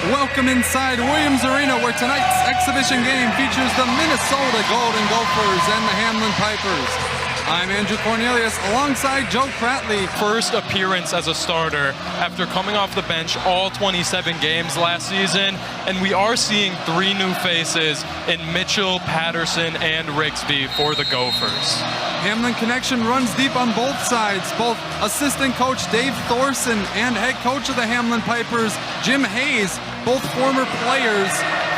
Welcome inside Williams Arena, where tonight's exhibition game features the Minnesota Golden Gophers and the Hamline Pipers. I'm Andrew Cornelius alongside Joe Pratley. First appearance as a starter after coming off the bench all 27 games last season, and we are seeing three new faces in Mitchell, Patterson, and Rigsby for the Gophers. Hamline connection runs deep on both sides. Both assistant coach Dave Thorson and head coach of the Hamline Pipers, Jim Hayes, both former players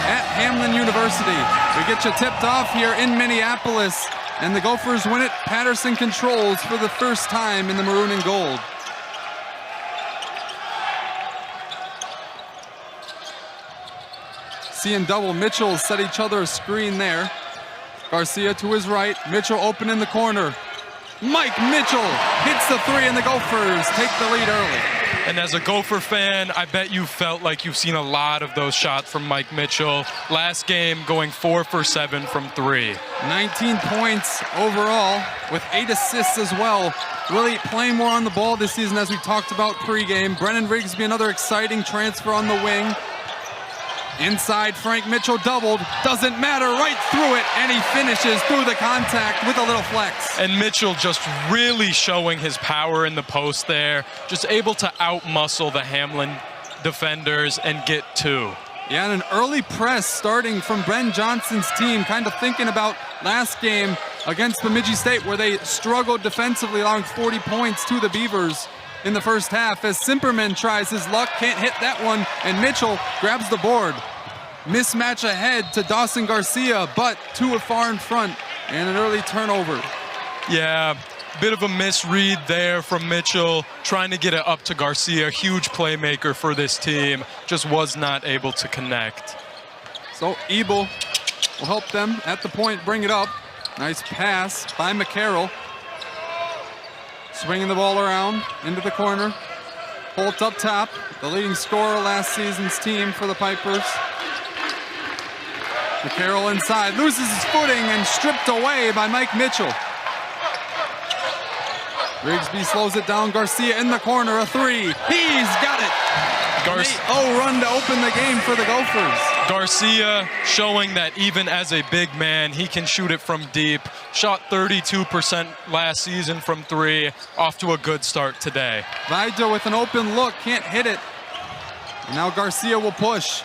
at Hamline University. We get you tipped off here in Minneapolis, and the Gophers win it. Patterson controls for the first time in the maroon and gold. Seeing double, Mitchell set each other a screen there. Garcia to his right, Mitchell open in the corner. Mike Mitchell hits the three, and the Gophers take the lead early. And as a Gopher fan, I bet you felt like you've seen a lot of those shots from Mike Mitchell. Last game going 4 for 7 from three. 19 points overall with 8 assists as well. Really playing more on the ball this season, as we talked about pregame. Brennan Rigsby, another exciting transfer on the wing. Inside, Frank Mitchell doubled, doesn't matter, right through it, and he finishes through the contact with a little flex. And Mitchell just really showing his power in the post there, just able to out-muscle the Hamline defenders and get two. Yeah, and an early press starting from Ben Johnson's team, kind of thinking about last game against Bemidji State, where they struggled defensively, allowing 40 points to the Beavers in the first half, as Simperman tries his luck, can't hit that one, and Mitchell grabs the board. Mismatch ahead to Dawson Garcia, but too far in front, and an early turnover. Yeah, bit of a misread there from Mitchell, trying to get it up to Garcia, huge playmaker for this team, just was not able to connect. So Ebel will help them at the point, bring it up. Nice pass by McCarroll. Swinging the ball around into the corner. Holt up top, the leading scorer last season's team for the Pipers. McCarroll inside, loses his footing and stripped away by Mike Mitchell. Rigsby slows it down, Garcia in the corner, a three. He's got it! Run to open the game for the Gophers. Garcia showing that even as a big man, he can shoot it from deep. Shot 32% last season from three, off to a good start today. Vida with an open look, can't hit it. And now Garcia will push.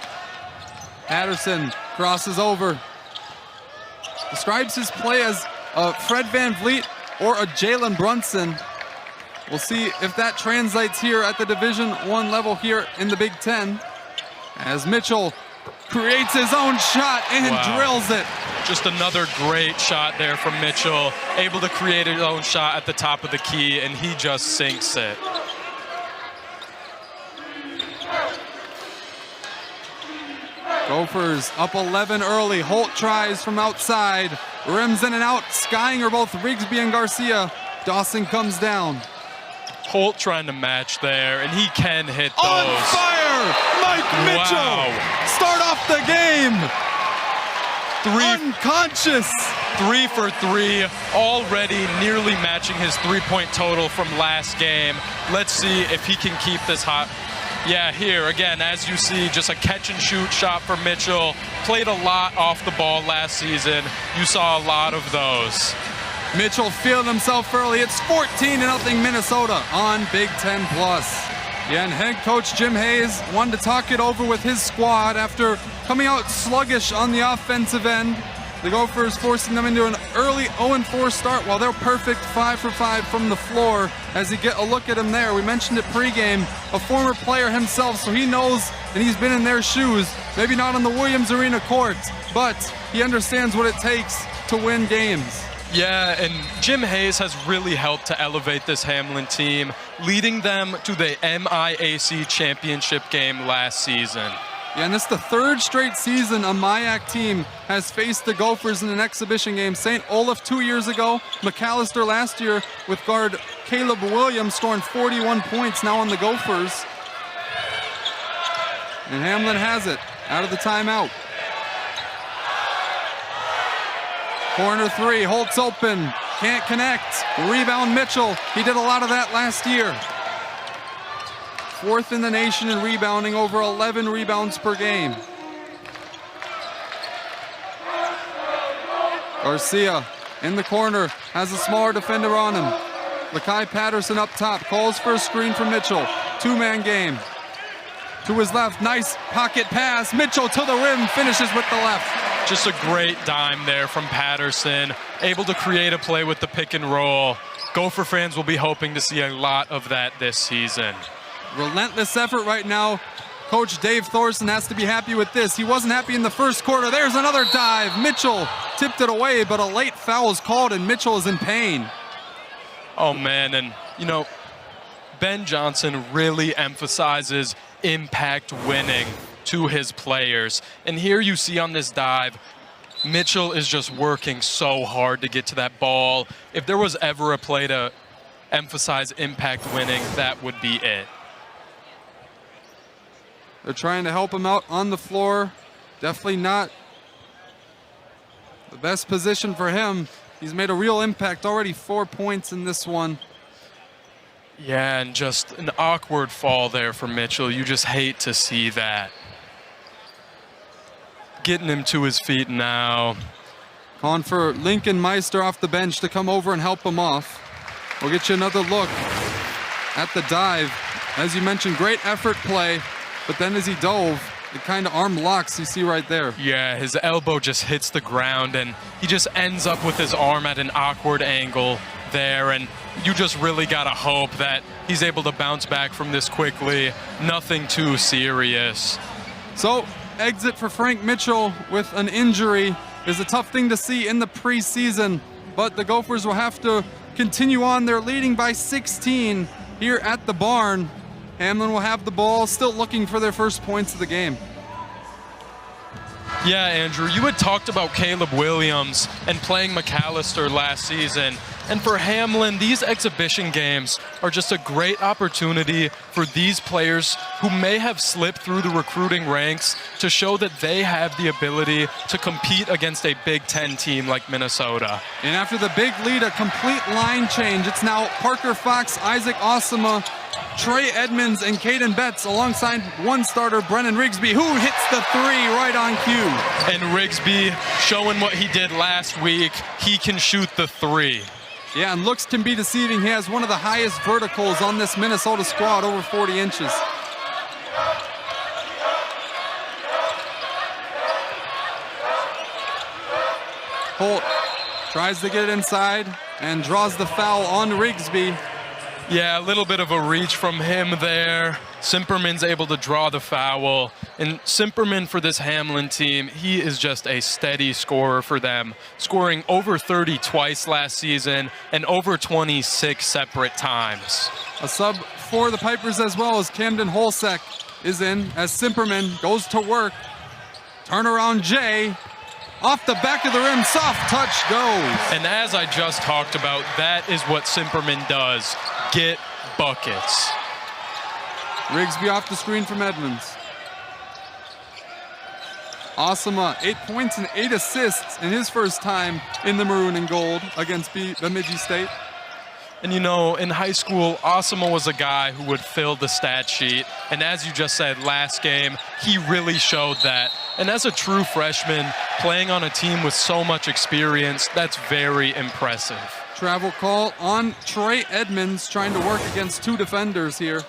Patterson crosses over. Describes his play as a Fred Van Vliet or a Jalen Brunson. We'll see if that translates here at the Division I level here in the Big Ten, as Mitchell creates his own shot and drills it. Just another great shot there from Mitchell, able to create his own shot at the top of the key, and he just sinks it. Gophers up 11 early. Holt tries from outside, rims in and out. Skying are both Rigsby and Garcia. Dawson comes down. Holt trying to match there, and he can hit those. On fire! Mike Mitchell! Start off the game! Unconscious! 3 for 3, already nearly matching his three-point total from last game. Let's see if he can keep this hot. Yeah, here again, as you see, just a catch-and-shoot shot for Mitchell. Played a lot off the ball last season. You saw a lot of those. Mitchell feeling himself early. It's 14-0 Minnesota on Big Ten Plus. Yeah, and head coach Jim Hayes wanted to talk it over with his squad after coming out sluggish on the offensive end. The Gophers forcing them into an early 0-4 start, while they're perfect 5 for 5 from the floor. As you get a look at him there, we mentioned it pregame, a former player himself, so he knows and he's been in their shoes. Maybe not on the Williams Arena court, but he understands what it takes to win games. Yeah, and Jim Hayes has really helped to elevate this Hamline team, leading them to the MIAC championship game last season. Yeah, and this is the third straight season a MIAC team has faced the Gophers in an exhibition game. St. Olaf 2 years ago, McAllister last year with guard Caleb Williams scoring 41 points now on the Gophers. And Hamline has it out of the timeout. Corner three, Holt's open, can't connect. Rebound Mitchell, he did a lot of that last year. 4th in the nation in rebounding, over 11 rebounds per game. Garcia in the corner, has a smaller defender on him. Lakai Patterson up top, calls for a screen from Mitchell. Two-man game. To his left, nice pocket pass. Mitchell to the rim, finishes with the left. Just a great dime there from Patterson, able to create a play with the pick and roll. Gopher fans will be hoping to see a lot of that this season. Relentless effort right now. Coach Dave Thorson has to be happy with this. He wasn't happy in the first quarter. There's another dive. Mitchell tipped it away, but a late foul is called, and Mitchell is in pain. Oh, man, and, you know, Ben Johnson really emphasizes impact winning to his players. And here you see on this dive, Mitchell is just working so hard to get to that ball. If there was ever a play to emphasize impact winning, that would be it. They're trying to help him out on the floor. Definitely not the best position for him. He's made a real impact, already 4 points in this one. Yeah, and just an awkward fall there for Mitchell. You just hate to see that. Getting him to his feet now. Calling for Lincoln Meister off the bench to come over and help him off. We'll get you another look at the dive. As you mentioned, great effort play, but then as he dove, the kind of arm locks you see right there. Yeah, his elbow just hits the ground, and he just ends up with his arm at an awkward angle there, and you just really gotta hope that he's able to bounce back from this quickly. Nothing too serious. So, exit for Frank Mitchell with an injury is a tough thing to see in the preseason, but the Gophers will have to continue on. They're leading by 16 here at the barn. Hamline will have the ball, still looking for their first points of the game. Yeah, Andrew, you had talked about Caleb Williams and playing McAllister last season. And for Hamline, these exhibition games are just a great opportunity for these players who may have slipped through the recruiting ranks to show that they have the ability to compete against a Big Ten team like Minnesota. And after the big lead, a complete line change. It's now Parker Fox, Isaac Osama, Trey Edmonds, and Caden Betts alongside one starter, Brennan Rigsby, who hits the three right on cue. And Rigsby showing what he did last week. He can shoot the three. Yeah, and looks can be deceiving. He has one of the highest verticals on this Minnesota squad, over 40 inches. Holt tries to get it inside and draws the foul on Rigsby. Yeah, a little bit of a reach from him there. Simperman's able to draw the foul. And Simperman for this Hamline team, he is just a steady scorer for them, scoring over 30 twice last season and over 26 separate times. A sub for the Pipers as well as Camden Holsek is in as Simperman goes to work. Turnaround Jay. Off the back of the rim, soft touch goes. And as I just talked about, that is what Simperman does. Get buckets. Rigsby off the screen from Edmonds. Osama, 8 points and 8 assists in his first time in the maroon and gold against Bemidji State. And you know, in high school, Osama was a guy who would fill the stat sheet. And as you just said, last game, he really showed that. And as a true freshman, playing on a team with so much experience, that's very impressive. Travel call on Trey Edmonds, trying to work against two defenders here.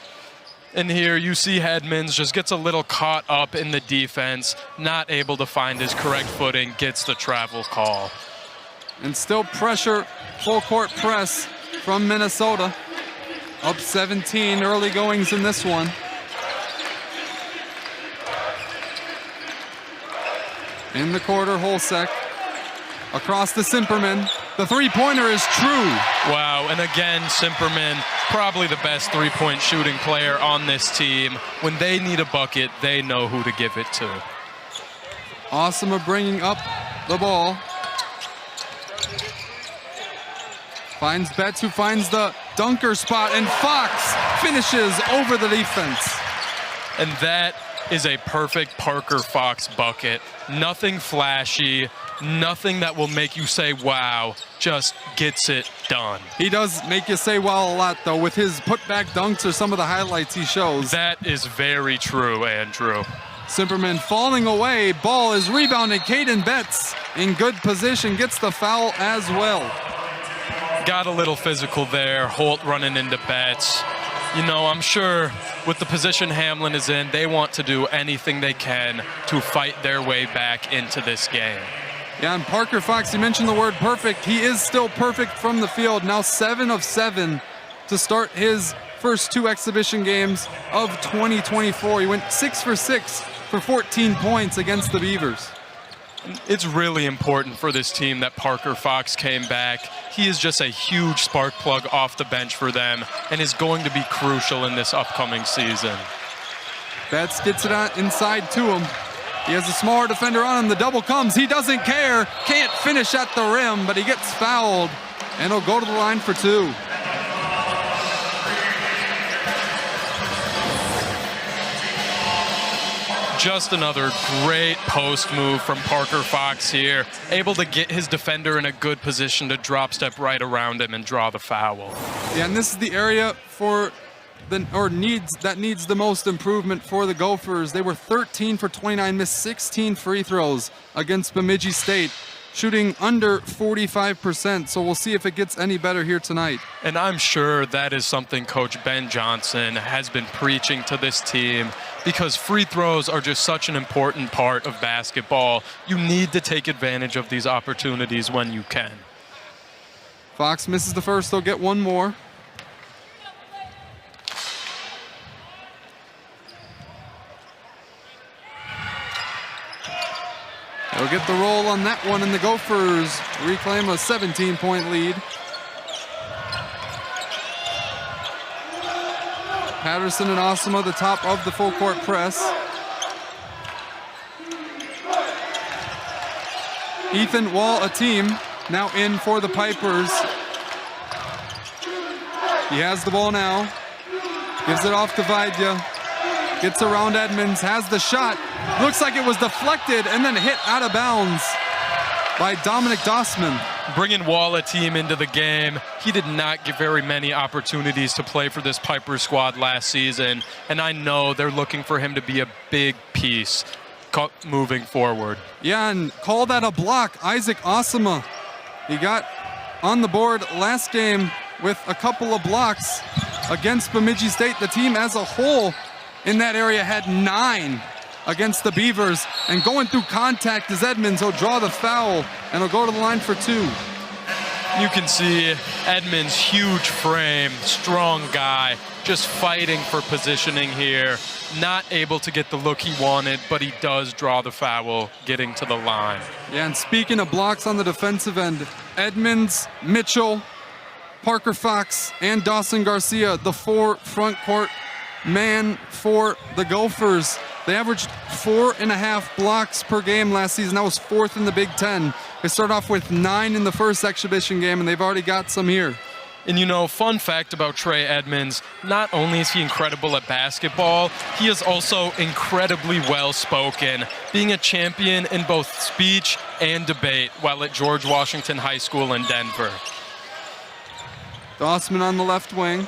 And here you see Edmonds just gets a little caught up in the defense, not able to find his correct footing, gets the travel call. And still pressure, full court press from Minnesota. Up 17, early goings in this one. In the quarter, Holsek. Across to Simperman. The three-pointer is true. Wow, and again, Simperman, probably the best three-point shooting player on this team. When they need a bucket, they know who to give it to. Osama bringing up the ball. Finds Betts, who finds the dunker spot, and Fox finishes over the defense. And that is a perfect Parker Fox bucket. Nothing flashy, nothing that will make you say, wow, just gets it done. He does make you say wow a lot, though, with his putback dunks or some of the highlights he shows. That is very true, Andrew. Simperman falling away. Ball is rebounded. Caden Betts in good position, gets the foul as well. Got a little physical there. Holt running into Betts. You know, I'm sure with the position Hamline is in, they want to do anything they can to fight their way back into this game. Yeah, and Parker Fox, you mentioned the word perfect. He is still perfect from the field. Now 7 of 7 to start his first 2 exhibition games of 2024. He went 6 for 6 for 14 points against the Beavers. It's really important for this team that Parker Fox came back. He is just a huge spark plug off the bench for them and is going to be crucial in this upcoming season. Betts gets it inside to him. He has a smaller defender on him. The double comes. He doesn't care. Can't finish at the rim, but he gets fouled, and he'll go to the line for 2. Just another great post move from Parker Fox here. Able to get his defender in a good position to drop step right around him and draw the foul. Yeah, and this is the area that needs the most improvement for the Gophers. They were 13 for 29, missed 16 free throws against Bemidji State, shooting under 45%. So we'll see if it gets any better here tonight. And I'm sure that is something Coach Ben Johnson has been preaching to this team, because free throws are just such an important part of basketball. You need to take advantage of these opportunities when you can. Fox misses the first, they'll get one more. They'll get the roll on that one, and the Gophers reclaim a 17-point lead. Patterson and Osama, the top of the full court press. Ethan Wall-Ateem now in for the Pipers. He has the ball now. Gives it off to Vaidya. Gets around Edmonds, has the shot. Looks like it was deflected and then hit out of bounds by Dominic Dossman. Bringing Wall-Ateem into the game, he did not get very many opportunities to play for this Piper squad last season, and I know they're looking for him to be a big piece moving forward. Yeah, and call that a block. Isaac Osama, he got on the board last game with a couple of blocks against Bemidji State. The team as a whole in that area had 9 against the Beavers, and going through contact is Edmonds. He'll draw the foul, and he'll go to the line for 2. You can see Edmonds' huge frame, strong guy, just fighting for positioning here. Not able to get the look he wanted, but he does draw the foul, getting to the line. Yeah, and speaking of blocks on the defensive end, Edmonds, Mitchell, Parker Fox, and Dawson Garcia, the 4 front court man for the Gophers. They averaged 4.5 blocks per game last season. That was 4th in the Big Ten. They start off with 9 in the first exhibition game, and they've already got some here. And you know, fun fact about Trey Edmonds, not only is he incredible at basketball, he is also incredibly well-spoken, being a champion in both speech and debate while at George Washington High School in Denver. Dossman on the left wing.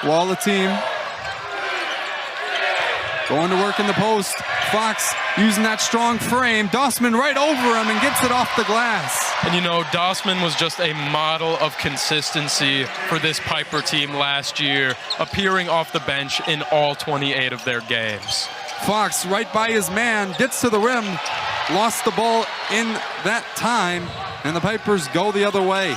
Wall-Ateem going to work in the post. Fox using that strong frame. Dossman right over him and gets it off the glass. And you know, Dossman was just a model of consistency for this Piper team last year, appearing off the bench in all 28 of their games. Fox right by his man, gets to the rim, lost the ball in that time, and the Pipers go the other way.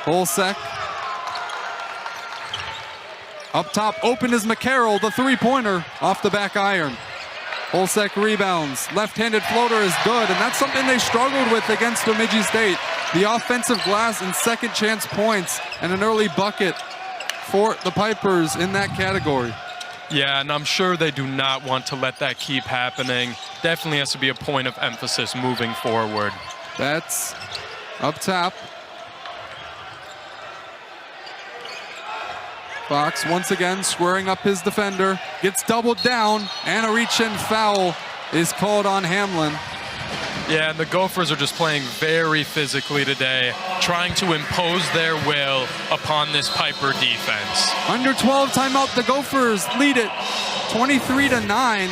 Holsek. Up top, open is McCarroll, the three-pointer off the back iron. Holsek rebounds. Left-handed floater is good, and that's something they struggled with against Bemidji State. The offensive glass and second chance points and an early bucket for the Pipers in that category. Yeah, and I'm sure they do not want to let that keep happening. Definitely has to be a point of emphasis moving forward. Betts up top. Fox once again squaring up his defender, gets doubled down, and a reach-in foul is called on Hamline. Yeah, and the Gophers are just playing very physically today, trying to impose their will upon this Piper defense. Under 12 timeout, the Gophers lead it 23-9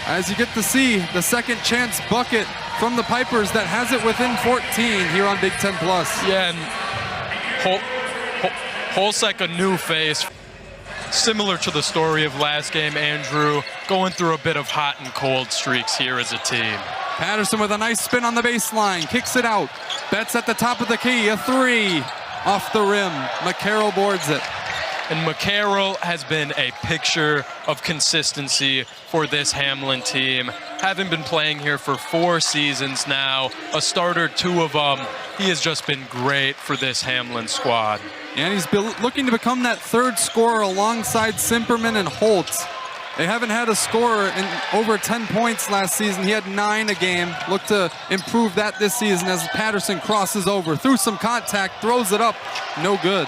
as you get to see the second chance bucket from the Pipers that has it within 14 here on Big Ten Plus. Yeah, and Holsek, a new face. Similar to the story of last game, Andrew, going through a bit of hot and cold streaks here as a team. Patterson with a nice spin on the baseline, kicks it out. Betts at the top of the key, a three off the rim. McCarroll boards it. And McCarroll has been a picture of consistency for this Hamline team. Having been playing here for 4 seasons now, a starter 2 of them, he has just been great for this Hamline squad. And he's looking to become that third scorer alongside Simperman and Holtz. They haven't had a scorer in over 10 points last season. He had 9 a game. Look to improve that this season as Patterson crosses over, through some contact, throws it up, no good.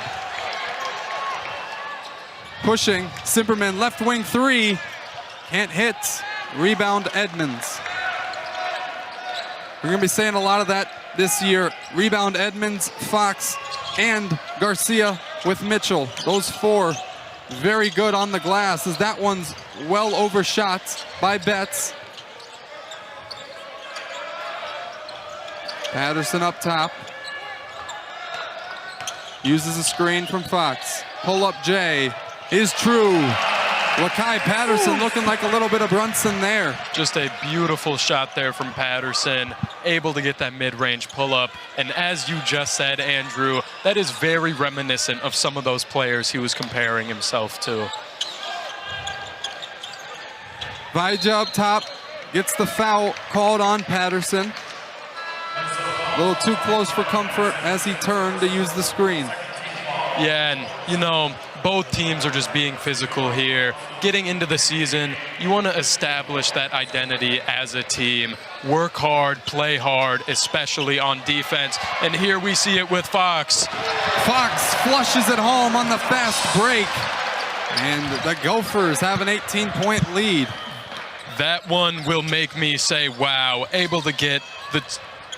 Pushing, Simperman, left wing 3, can't hit. Rebound Edmonds. We're gonna be saying a lot of that this year. Rebound Edmonds, Fox, and Garcia with Mitchell. Those 4 very good on the glass, as that one's well overshot by Betts. Patterson up top. Uses a screen from Fox. Pull up J is true. Lakai Patterson looking like a little bit of Brunson there. Just a beautiful shot there from Patterson, able to get that mid-range pull-up. And as you just said, Andrew, that is very reminiscent of some of those players he was comparing himself to. Vaja up top, gets the foul called on Patterson. A little too close for comfort as he turned to use the screen. Yeah, and you know, both teams are just being physical here. Getting into the season, you want to establish that identity as a team. Work hard, play hard, especially on defense. And here we see it with Fox. Fox flushes it home on the fast break. And the Gophers have an 18-point lead. That one will make me say, wow, able to get the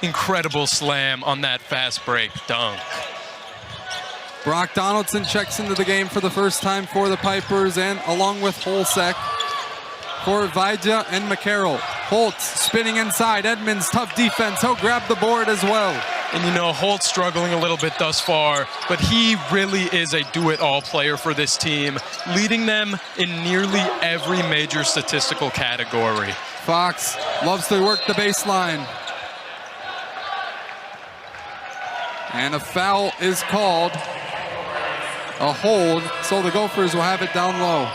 incredible slam on that fast break dunk. Brock Donaldson checks into the game for the first time for the Pipers, and along with Holsek for Vaja and McCarroll. Holtz spinning inside. Edmonds, tough defense. He'll grab the board as well. And you know, Holtz struggling a little bit thus far, but he really is a do-it-all player for this team, leading them in nearly every major statistical category. Fox loves to work the baseline. And a foul is called. A hold, so the Gophers will have it down low.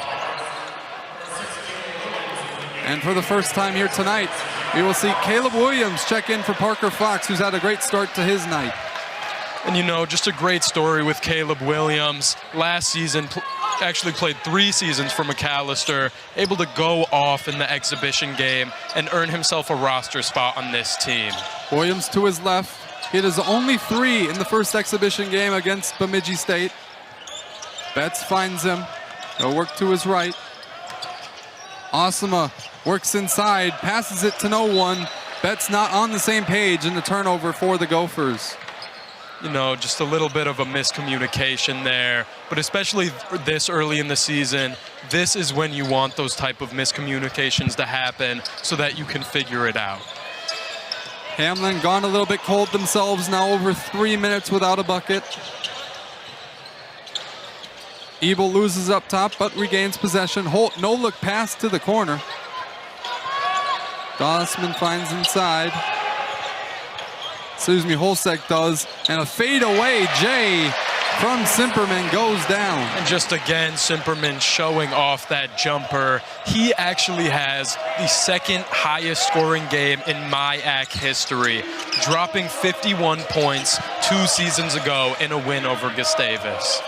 And for the first time here tonight, we will see Caleb Williams check in for Parker Fox, who's had a great start to his night. And you know, just a great story with Caleb Williams. Last season, actually played 3 seasons for McAllister, able to go off in the exhibition game and earn himself a roster spot on this team. Williams to his left. Hit his only 3 in the first exhibition game against Bemidji State. Betts finds him. He'll work to his right. Osama works inside, passes it to no one. Betts not on the same page in the turnover for the Gophers. You know, just a little bit of a miscommunication there. But especially this early in the season, this is when you want those type of miscommunications to happen so that you can figure it out. Hamline gone a little bit cold themselves now, over 3 minutes without a bucket. Ebel loses up top, but regains possession. Holt, no-look pass to the corner. Dossman finds inside. Holsek does. And a fadeaway, Jay, from Simperman goes down. And just again, Simperman showing off that jumper. He actually has the 2nd highest scoring game in MIAC history, dropping 51 points 2 seasons ago in a win over Gustavus.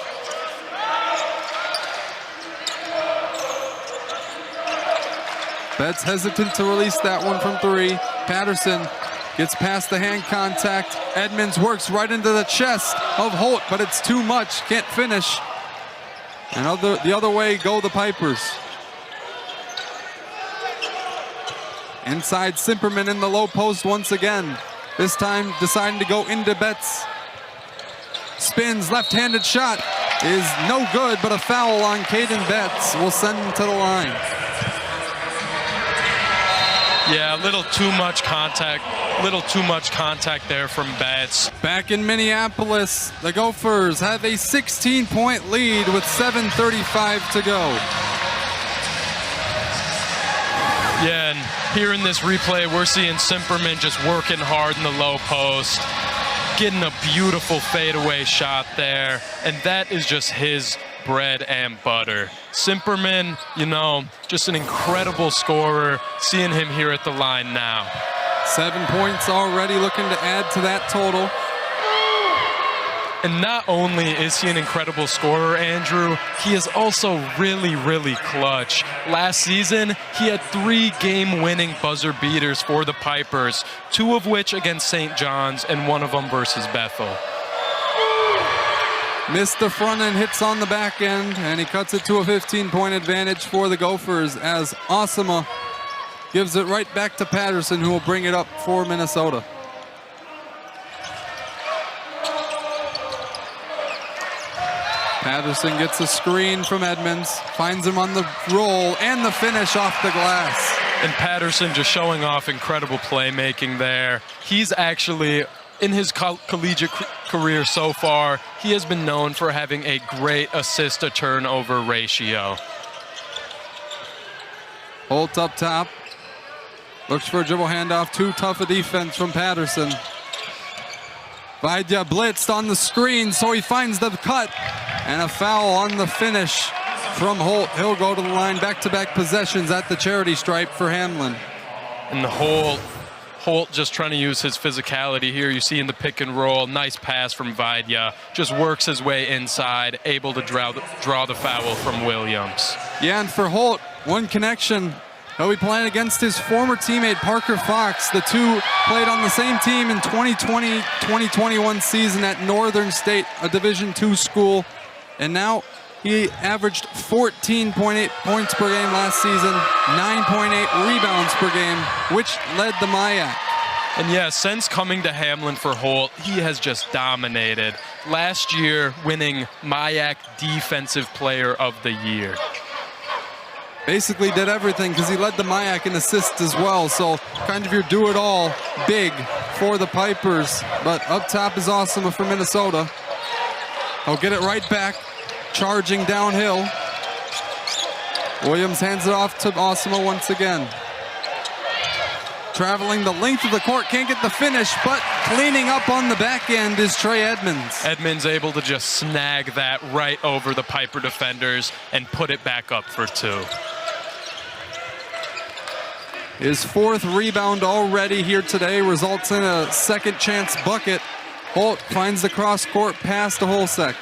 Betts hesitant to release that one from 3. Patterson Gets past the hand contact. Edmonds works right into the chest of Holt, but it's too much. Can't finish. And the other way go the Pipers. Inside Simperman in the low post once again. This time deciding to go into Betts. Spins, left-handed shot is no good, but a foul on Caden Betts will send him to the line. Yeah, a little too much contact there from Betts. Back in Minneapolis, the Gophers have a 16-point lead with 7:35 to go. Yeah, and here in this replay, we're seeing Simperman just working hard in the low post, getting a beautiful fadeaway shot there, and that is just his bread and butter. Simperman, you know, just an incredible scorer. Seeing him here at the line now. 7 points already, looking to add to that total. And not only is he an incredible scorer, Andrew, he is also really, really clutch. Last season, he had 3 game-winning buzzer beaters for the Pipers, 2 of which against St. John's and 1 of them versus Bethel. Missed the front end, hits on the back end, and he cuts it to a 15-point advantage for the Gophers as Osama gives it right back to Patterson, who will bring it up for Minnesota. Patterson gets a screen from Edmonds, finds him on the roll and the finish off the glass. And Patterson just showing off incredible playmaking there. He's actually, in his collegiate career so far, he has been known for having a great assist-to-turnover ratio. Holt up top. Looks for a dribble handoff. Too tough a defense from Patterson. Vaidya blitzed on the screen, so he finds the cut. And a foul on the finish from Holt. He'll go to the line. Back-to-back possessions at the charity stripe for Hamline. And the Holt just trying to use his physicality here. You see in the pick and roll, nice pass from Vaidya. Just works his way inside, able to draw the foul from Williams. Yeah, and for Holt, one connection. He'll be playing against his former teammate, Parker Fox. The two played on the same team in 2020-2021 season at Northern State, a Division II school. And now he averaged 14.8 points per game last season, 9.8 rebounds per game, which led the MIAC. And yeah, since coming to Hamline for Holt, he has just dominated. Last year, winning MIAC Defensive Player of the Year. Basically did everything because he led the MIAC in assists as well. So kind of your do-it-all big for the Pipers. But up top is Osama for Minnesota. He'll get it right back, charging downhill. Williams hands it off to Osama once again. Traveling the length of the court, can't get the finish, but cleaning up on the back end is Trey Edmonds. Edmonds able to just snag that right over the Piper defenders and put it back up for 2. His 4th rebound already here today results in a second chance bucket. Holt finds the cross-court pass to Holsek.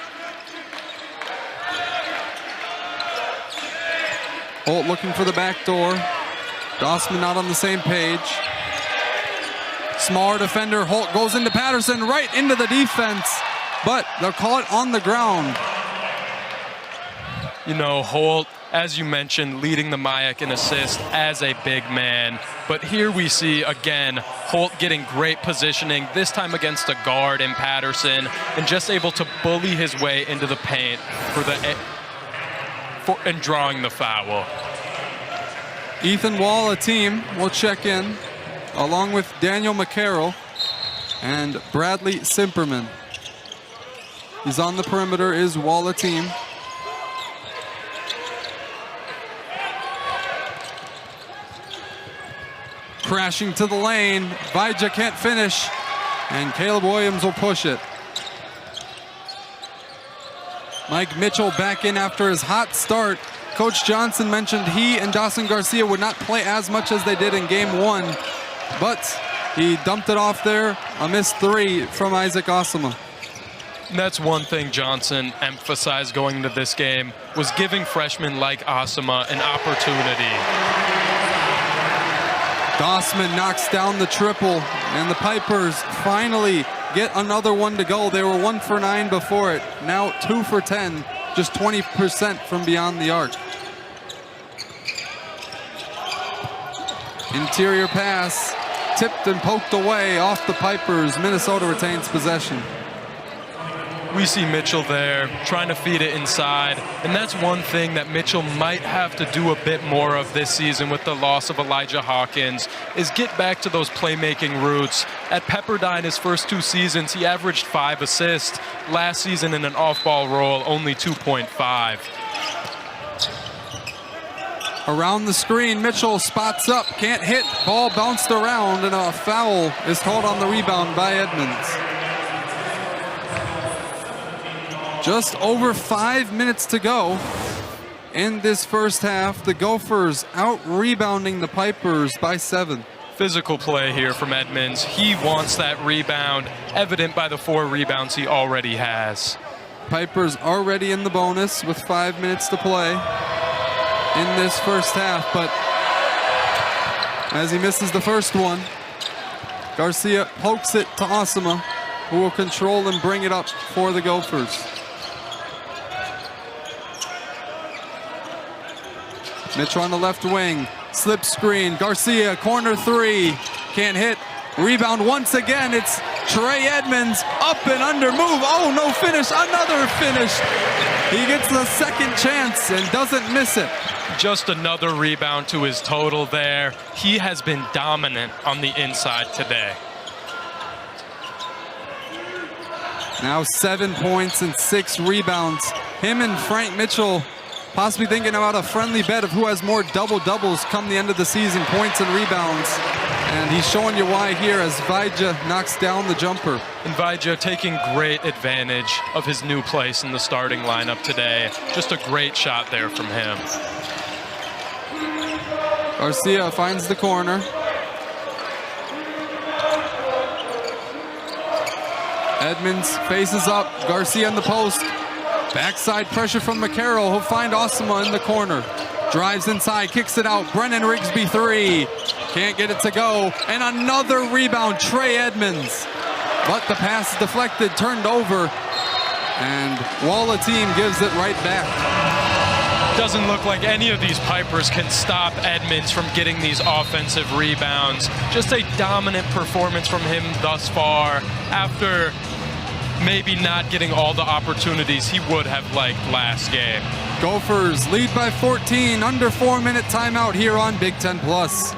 Holt looking for the back door. Dossman not on the same page. Smaller defender, Holt goes into Patterson, right into the defense, but they'll call it on the ground. You know, Holt, as you mentioned, leading the MIAC in assists as a big man. But here we see, again, Holt getting great positioning, this time against a guard in Patterson, and just able to bully his way into the paint and drawing the foul. Ethan Wall, a team, will check in, along with Daniel McCarroll and Bradley Simperman. He's on the perimeter, is Wall, a team. Crashing to the lane, Vaidya can't finish, and Caleb Williams will push it. Mike Mitchell back in after his hot start. Coach Johnson mentioned he and Dawson Garcia would not play as much as they did in game 1, but he dumped it off there, a missed 3 from Isaac Osama. That's one thing Johnson emphasized going into this game, was giving freshmen like Osama an opportunity. Dossman knocks down the triple, And the Pipers finally get another one to go. They were 1 for 9 before it. Now 2 for 10, just 20% from beyond the arc. Interior pass, tipped and poked away off the Pipers. Minnesota retains possession. We see Mitchell there trying to feed it inside, and that's one thing that Mitchell might have to do a bit more of this season with the loss of Elijah Hawkins, is get back to those playmaking roots. At Pepperdine, his first 2 seasons, he averaged 5 assists. Last season in an off-ball role, only 2.5. Around the screen, Mitchell spots up, can't hit, ball bounced around, and a foul is called on the rebound by Edmonds. Just over 5 minutes to go in this first half. The Gophers out-rebounding the Pipers by 7. Physical play here from Edmonds. He wants that rebound, evident by the 4 rebounds he already has. Pipers already in the bonus with 5 minutes to play in this first half, but as he misses the first one, Garcia pokes it to Osama, who will control and bring it up for the Gophers. Mitchell on the left wing, slip screen, Garcia, corner 3, can't hit, rebound once again, it's Trey Edmonds, up and under move, oh no finish, another finish. He gets the second chance and doesn't miss it. Just another rebound to his total there. He has been dominant on the inside today. Now 7 points and 6 rebounds. Him and Frank Mitchell possibly thinking about a friendly bet of who has more double-doubles come the end of the season, points and rebounds. And he's showing you why here as Vaja knocks down the jumper. And Vaja taking great advantage of his new place in the starting lineup today. Just a great shot there from him. Garcia finds the corner. Edmonds faces up, Garcia in the post. Backside pressure from McCarroll. He'll find Osama in the corner. Drives inside, kicks it out. Brennan Rigsby 3. Can't get it to go. And another rebound, Trey Edmonds. But the pass is deflected, turned over. And Walla team gives it right back. Doesn't look like any of these Pipers can stop Edmonds from getting these offensive rebounds. Just a dominant performance from him thus far after maybe not getting all the opportunities he would have liked last game. Gophers lead by 14, under 4-minute timeout here on Big Ten Plus.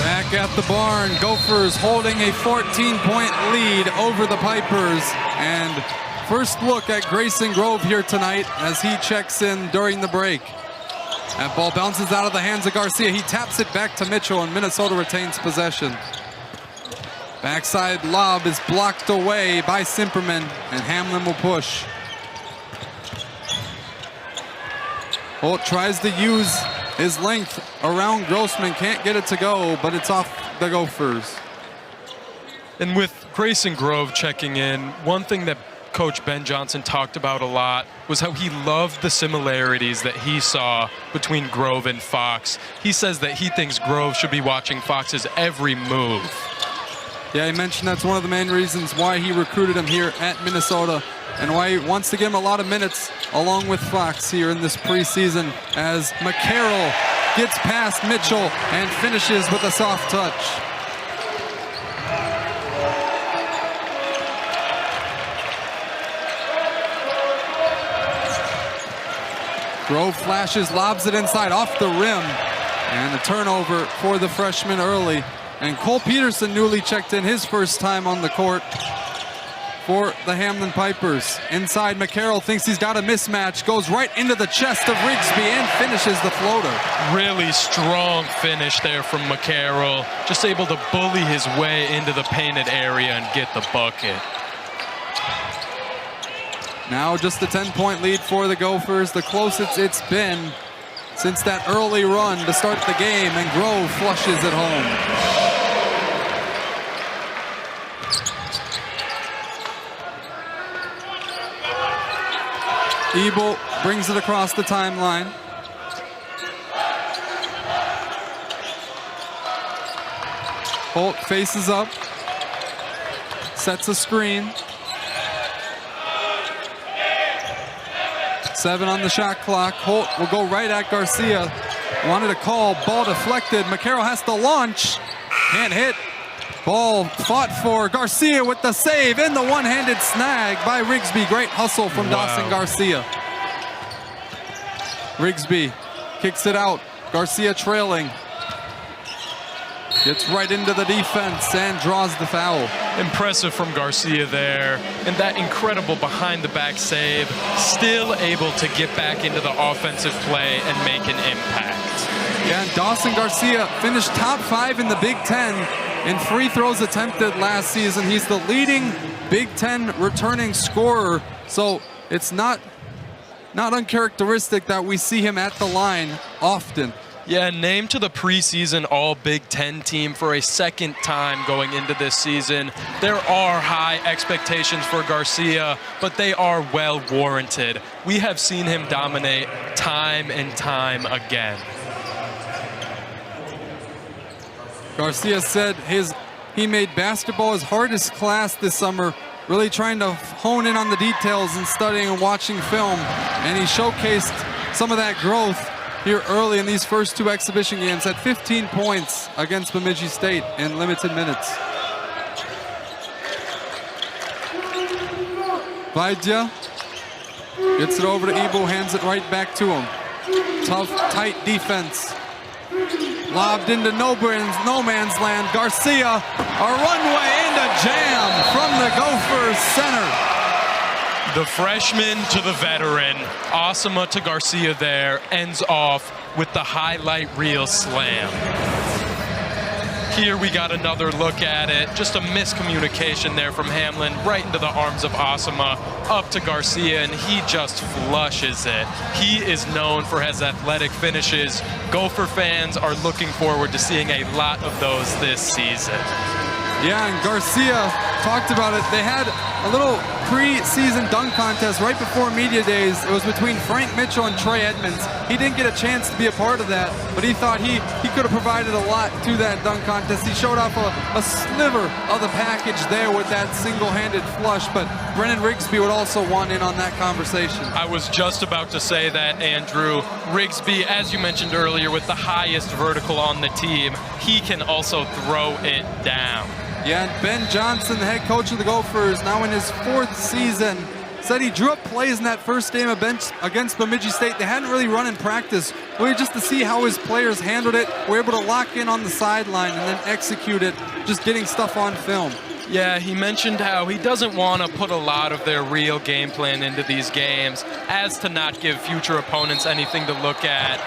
Back at the barn, Gophers holding a 14-point lead over the Pipers. And first look at Grayson Grove here tonight as he checks in during the break. That ball bounces out of the hands of Garcia. He taps it back to Mitchell and Minnesota retains possession. Backside lob is blocked away by Simperman, and Hamline will push. Holt tries to use his length around Grossman, can't get it to go, but it's off the Gophers. And with Grayson Grove checking in, one thing that Coach Ben Johnson talked about a lot was how he loved the similarities that he saw between Grove and Fox. He says that he thinks Grove should be watching Fox's every move. Yeah, he mentioned that's one of the main reasons why he recruited him here at Minnesota and why he wants to give him a lot of minutes along with Fox here in this preseason as McCarroll gets past Mitchell and finishes with a soft touch. Grove flashes, lobs it inside off the rim, and a turnover for the freshman early. And Cole Peterson newly checked in his first time on the court for the Hamline Pipers. Inside, McCarroll thinks he's got a mismatch, goes right into the chest of Rigsby and finishes the floater. Really strong finish there from McCarroll. Just able to bully his way into the painted area and get the bucket. Now just a 10-point lead for the Gophers, the closest it's been since that early run to start the game, and Grove flushes it home. Ebel brings it across the timeline. Holt faces up, sets a screen. 7 on the shot clock. Holt will go right at Garcia. Wanted a call, ball deflected. McCarroll has to launch, can't hit. Ball fought for. Garcia with the save and the one-handed snag by Rigsby. Great hustle from Dawson Garcia. Rigsby kicks it out. Garcia trailing. Gets right into the defense and draws the foul. Impressive from Garcia there. And that incredible behind-the-back save. Still able to get back into the offensive play and make an impact. Yeah, and Dawson Garcia finished top 5 in the Big Ten in free throws attempted last season. He's the leading Big Ten returning scorer. So it's not uncharacteristic that we see him at the line often. Yeah, named to the preseason All Big Ten team for a second time going into this season. There are high expectations for Garcia, but they are well warranted. We have seen him dominate time and time again. Garcia said he made basketball his hardest class this summer, really trying to hone in on the details and studying and watching film, and he showcased some of that growth here early in these first 2 exhibition games at 15 points against Bemidji State in limited minutes. Vaidya gets it over to Ebo, hands it right back to him. Tough, tight defense. Lobbed into no man's land. Garcia, a runway and a jam from the Gophers center. The freshman to the veteran, Asama to Garcia there, ends off with the highlight reel slam. Here we got another look at it. Just a miscommunication there from Hamline, right into the arms of Asama, up to Garcia, and he just flushes it. He is known for his athletic finishes. Gopher fans are looking forward to seeing a lot of those this season. Yeah, and Garcia talked about it. They had a little pre-season dunk contest right before media days. It was between Frank Mitchell and Trey Edmonds. He didn't get a chance to be a part of that, but he thought he could have provided a lot to that dunk contest. He showed off a sliver of the package there with that single-handed flush, but Brennan Rigsby would also want in on that conversation. I was just about to say that, Andrew. Rigsby, as you mentioned earlier, with the highest vertical on the team, he can also throw it down. Yeah, and Ben Johnson, the head coach of the Gophers, now in his 4th season, said he drew up plays in that first game against Bemidji State. They hadn't really run in practice, really just to see how his players handled it, were able to lock in on the sideline and then execute it, just getting stuff on film. Yeah, he mentioned how he doesn't want to put a lot of their real game plan into these games, as to not give future opponents anything to look at.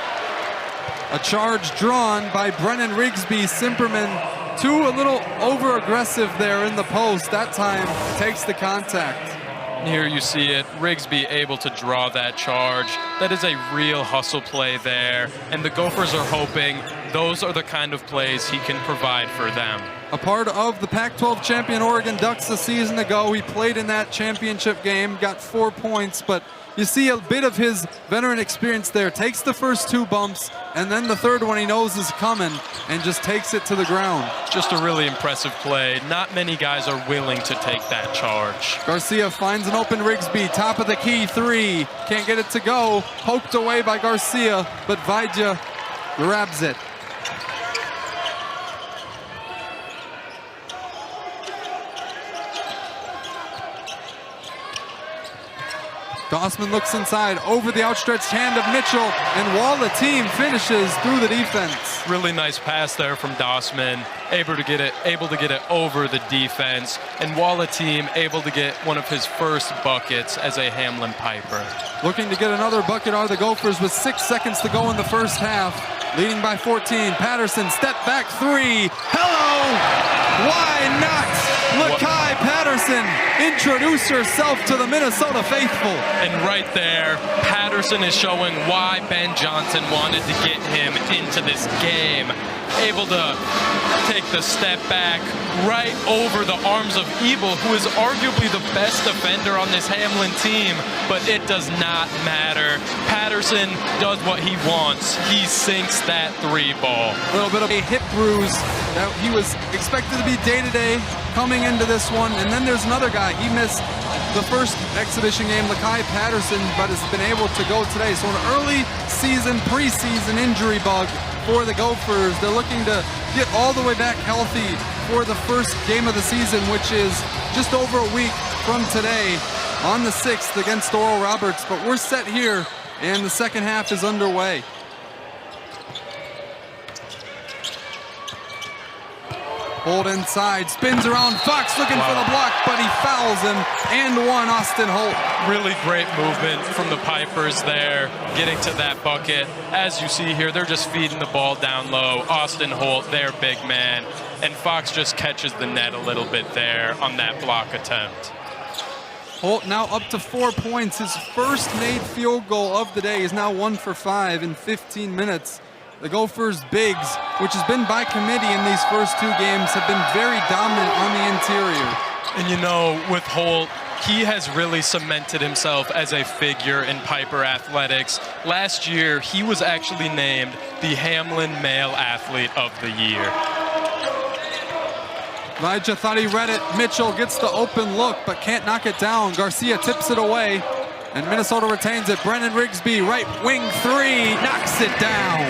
A charge drawn by Brennan Rigsby. Simperman, a little over-aggressive there in the post. That time takes the contact. Here you see it, Rigsby able to draw that charge. That is a real hustle play there, and the Gophers are hoping those are the kind of plays he can provide for them. A part of the Pac-12 champion Oregon Ducks a season ago. He played in that championship game, got 4 points, but you see a bit of his veteran experience there. Takes the first 2 bumps, and then the third one he knows is coming, and just takes it to the ground. Just a really impressive play. Not many guys are willing to take that charge. Garcia finds an open Rigsby, top of the key 3. Can't get it to go. Poked away by Garcia, but Vaidya grabs it. Dossman looks inside, over the outstretched hand of Mitchell, and while the team finishes through the defense. Really nice pass there from Dossman, able to get it over the defense, and Walla team able to get one of his first buckets as a Hamline Piper. Looking to get another bucket are the Gophers with 6 seconds to go in the first half. Leading by 14, Patterson, step back 3. Hello! Why not? Lakai Patterson introduce herself to the Minnesota faithful. And right there, Patterson is showing why Ben Johnson wanted to get him into this game. able to take the step back right over the arms of Ebel, who is arguably the best defender on this Hamline team, but it does not matter. Patterson does what he wants. He sinks that three ball. A little bit of a hip bruise that he was expected to be day-to-day coming into this one. And then there's another guy. He missed the first exhibition game, Lakai Patterson, but has been able to go today. So an early season, preseason injury bug for the Gophers. They're looking to get all the way back healthy for the first game of the season, which is just over a week from today on the 6th against Oral Roberts. But we're set here, and the second half is underway. Holt inside, spins around, Fox looking for the block, but he fouls him, and one, Austin Holt. Really great movement from the Pipers there, getting to that bucket. As you see here, they're just feeding the ball down low. Austin Holt, their big man, and Fox just catches the net a little bit there on that block attempt. Holt now up to 4 points. His first made field goal of the day is now 1 for 5 in 15 minutes. The Gophers' bigs, which has been by committee in these first two games, have been very dominant on the interior. And you know, with Holt, he has really cemented himself as a figure in Piper athletics. Last year, he was actually named the Hamline Male Athlete of the Year. Elijah thought he read it. Mitchell gets the open look, but can't knock it down. Garcia tips it away, and Minnesota retains it. Brennan Rigsby, right wing three, knocks it down.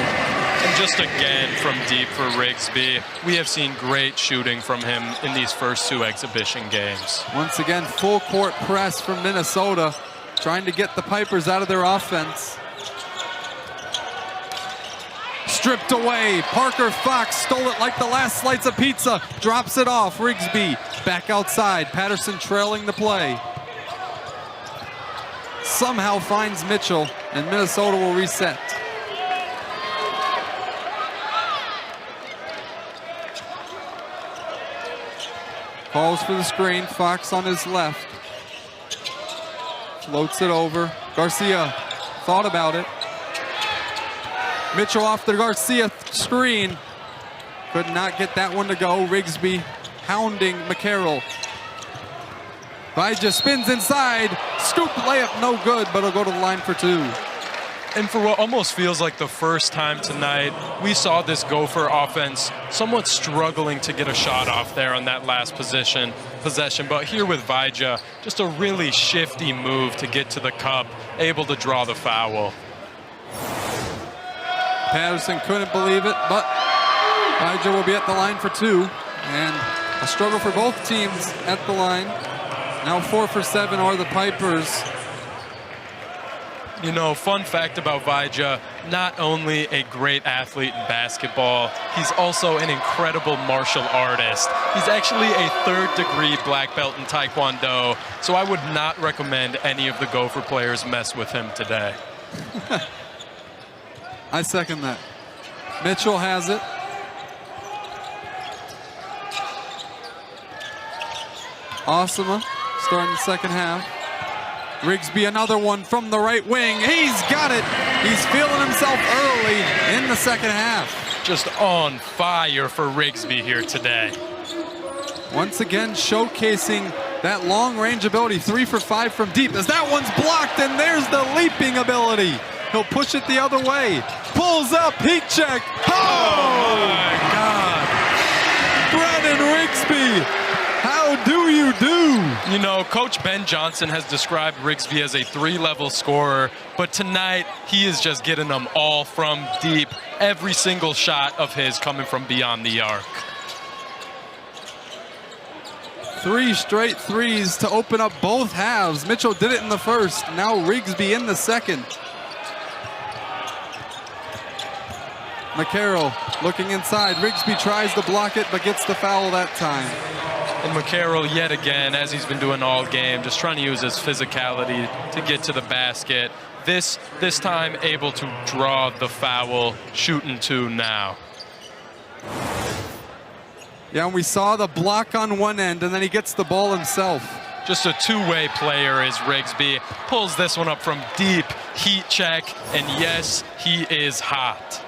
And just again from deep for Rigsby. We have seen great shooting from him in these first two exhibition games. Once again, full court press from Minnesota, trying to get the Pipers out of their offense. Stripped away, Parker Fox stole it like the last slice of pizza, drops it off, Rigsby back outside, Patterson trailing the play. Somehow finds Mitchell, and Minnesota will reset. Calls for the screen, Fox on his left. Floats it over. Garcia thought about it. Mitchell off the Garcia screen. Could not get that one to go. Rigsby hounding McCarroll. Vija spins inside. Scoop layup, no good, but he'll go to the line for two. And for what almost feels like the first time tonight, we saw this Gopher offense somewhat struggling to get a shot off there on that last possession. But here with Vija, just a really shifty move to get to the cup, able to draw the foul. Patterson couldn't believe it, but Vija will be at the line for two. And a struggle for both teams at the line. Now 4 for 7 are the Pipers. You know, fun fact about Vija, not only a great athlete in basketball, he's also an incredible martial artist. He's actually a 3rd-degree black belt in Taekwondo, so I would not recommend any of the Gopher players mess with him today. I second that. Mitchell has it. Awesome, starting the second half. Rigsby, another one from the right wing. He's got it. He's feeling himself early in the second half. Just on fire for Rigsby here today. Once again, showcasing that long-range ability. 3 for 5 from deep. As that one's blocked, and there's the leaping ability. He'll push it the other way. Pulls up, heat check. Oh, my God. Brennan Rigsby. How do you do? You know, Coach Ben Johnson has described Rigsby as a 3-level scorer, but tonight he is just getting them all from deep. Every single shot of his coming from beyond the arc. 3 straight threes to open up both halves. Mitchell did it in the first. Now Rigsby in the second. McCarroll looking inside. Rigsby tries to block it, but gets the foul that time. And McCarroll, yet again, as he's been doing all game, just trying to use his physicality to get to the basket. This time able to draw the foul, shooting 2 now. Yeah, and we saw the block on one end, and then he gets the ball himself. Just a two-way player is Rigsby. Pulls this one up from deep, heat check, and yes, he is hot.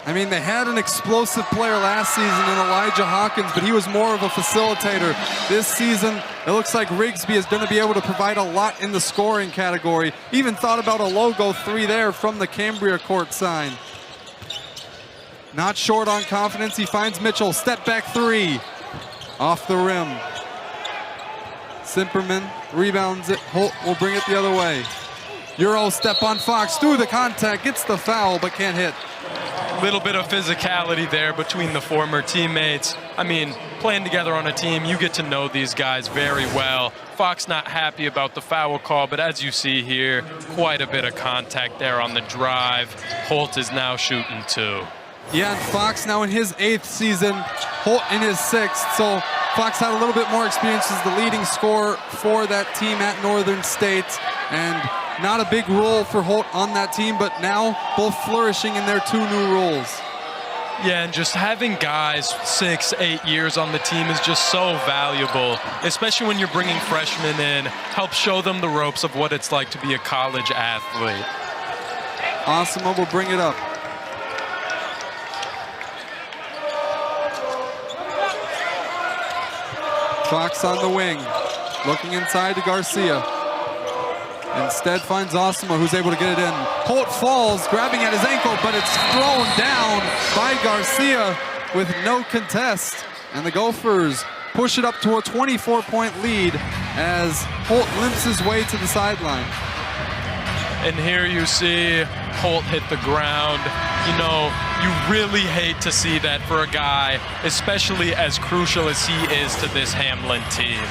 I mean, they had an explosive player last season in Elijah Hawkins, but he was more of a facilitator. This season, it looks like Rigsby is going to be able to provide a lot in the scoring category. Even thought about a logo 3 there from the Cambria court sign. Not short on confidence. He finds Mitchell. Step back 3. Off the rim. Simperman rebounds it. Holt will bring it the other way. Euro step on Fox through the contact. Gets the foul, but can't hit. Little bit of physicality there between the former teammates. I mean, playing together on a team, you get to know these guys very well. Fox not happy about the foul call, but as you see here, quite a bit of contact there on the drive. Holt is now shooting 2. Yeah, and Fox now in his 8th season, Holt in his 6th. So Fox had a little bit more experience as the leading scorer for that team at Northern State. And not a big role for Holt on that team, but now both flourishing in their 2 new roles. Yeah, and just having guys 6, 8 years on the team is just so valuable, especially when you're bringing freshmen in, help show them the ropes of what it's like to be a college athlete. Osama will bring it up. Fox on the wing, looking inside to Garcia. Instead finds Osama, who's able to get it in. Holt falls, grabbing at his ankle, but it's thrown down by Garcia with no contest. And the Gophers push it up to a 24-point lead as Holt limps his way to the sideline. And here you see Holt hit the ground. You know, you really hate to see that for a guy, especially as crucial as he is to this Hamline team.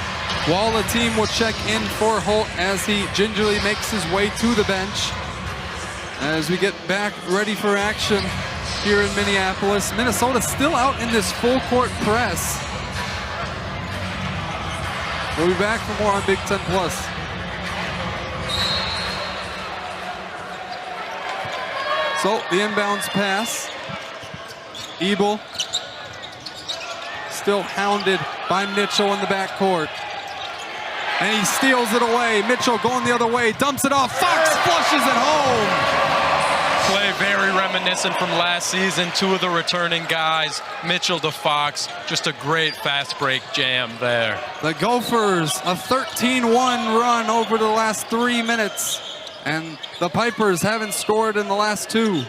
While the team will check in for Holt as he gingerly makes his way to the bench. As we get back ready for action here in Minneapolis. Minnesota still out in this full court press. We'll be back for more on Big Ten Plus. So the inbounds pass. Ebel still hounded by Mitchell in the backcourt. And he steals it away. Mitchell going the other way, dumps it off. Fox flushes it home. Play very reminiscent from last season. 2 of the returning guys, Mitchell to Fox. Just a great fast break jam there. The Gophers, a 13-1 run over the last 3 minutes. And the Pipers haven't scored in the last 2.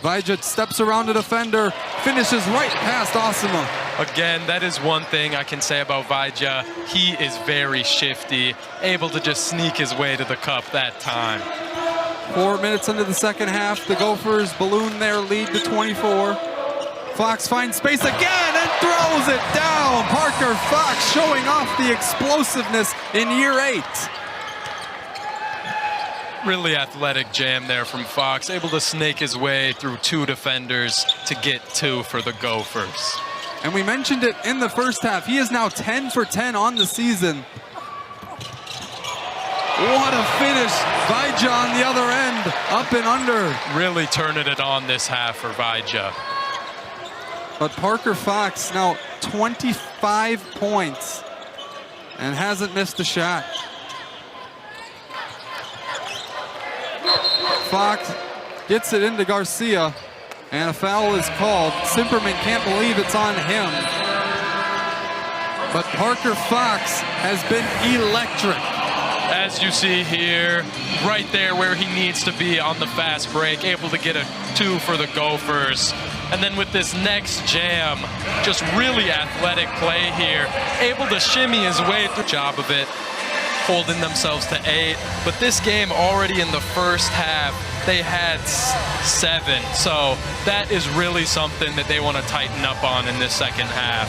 Vijay steps around the defender, finishes right past Osama. Again, that is one thing I can say about Vijay. He is very shifty, able to just sneak his way to the cup that time. 4 minutes into the second half, the Gophers balloon their lead to 24. Fox finds space again and throws it down. Parker Fox showing off the explosiveness in year 8. Really athletic jam there from Fox, able to snake his way through 2 defenders to get 2 for the Gophers. And we mentioned it in the first half. He is now 10 for 10 on the season. What a finish. Vijay on the other end, up and under. Really turning it on this half for Vijay. But Parker Fox now 25 points and hasn't missed a shot. Fox gets it into Garcia, and a foul is called. Simperman can't believe it's on him. But Parker Fox has been electric. As you see here, right there where he needs to be on the fast break, able to get a 2 for the Gophers. And then with this next jam, just really athletic play here, able to shimmy his way through. Job of it, holding themselves to 8. But this game already in the first half, they had 7. So that is really something that they want to tighten up on in this second half.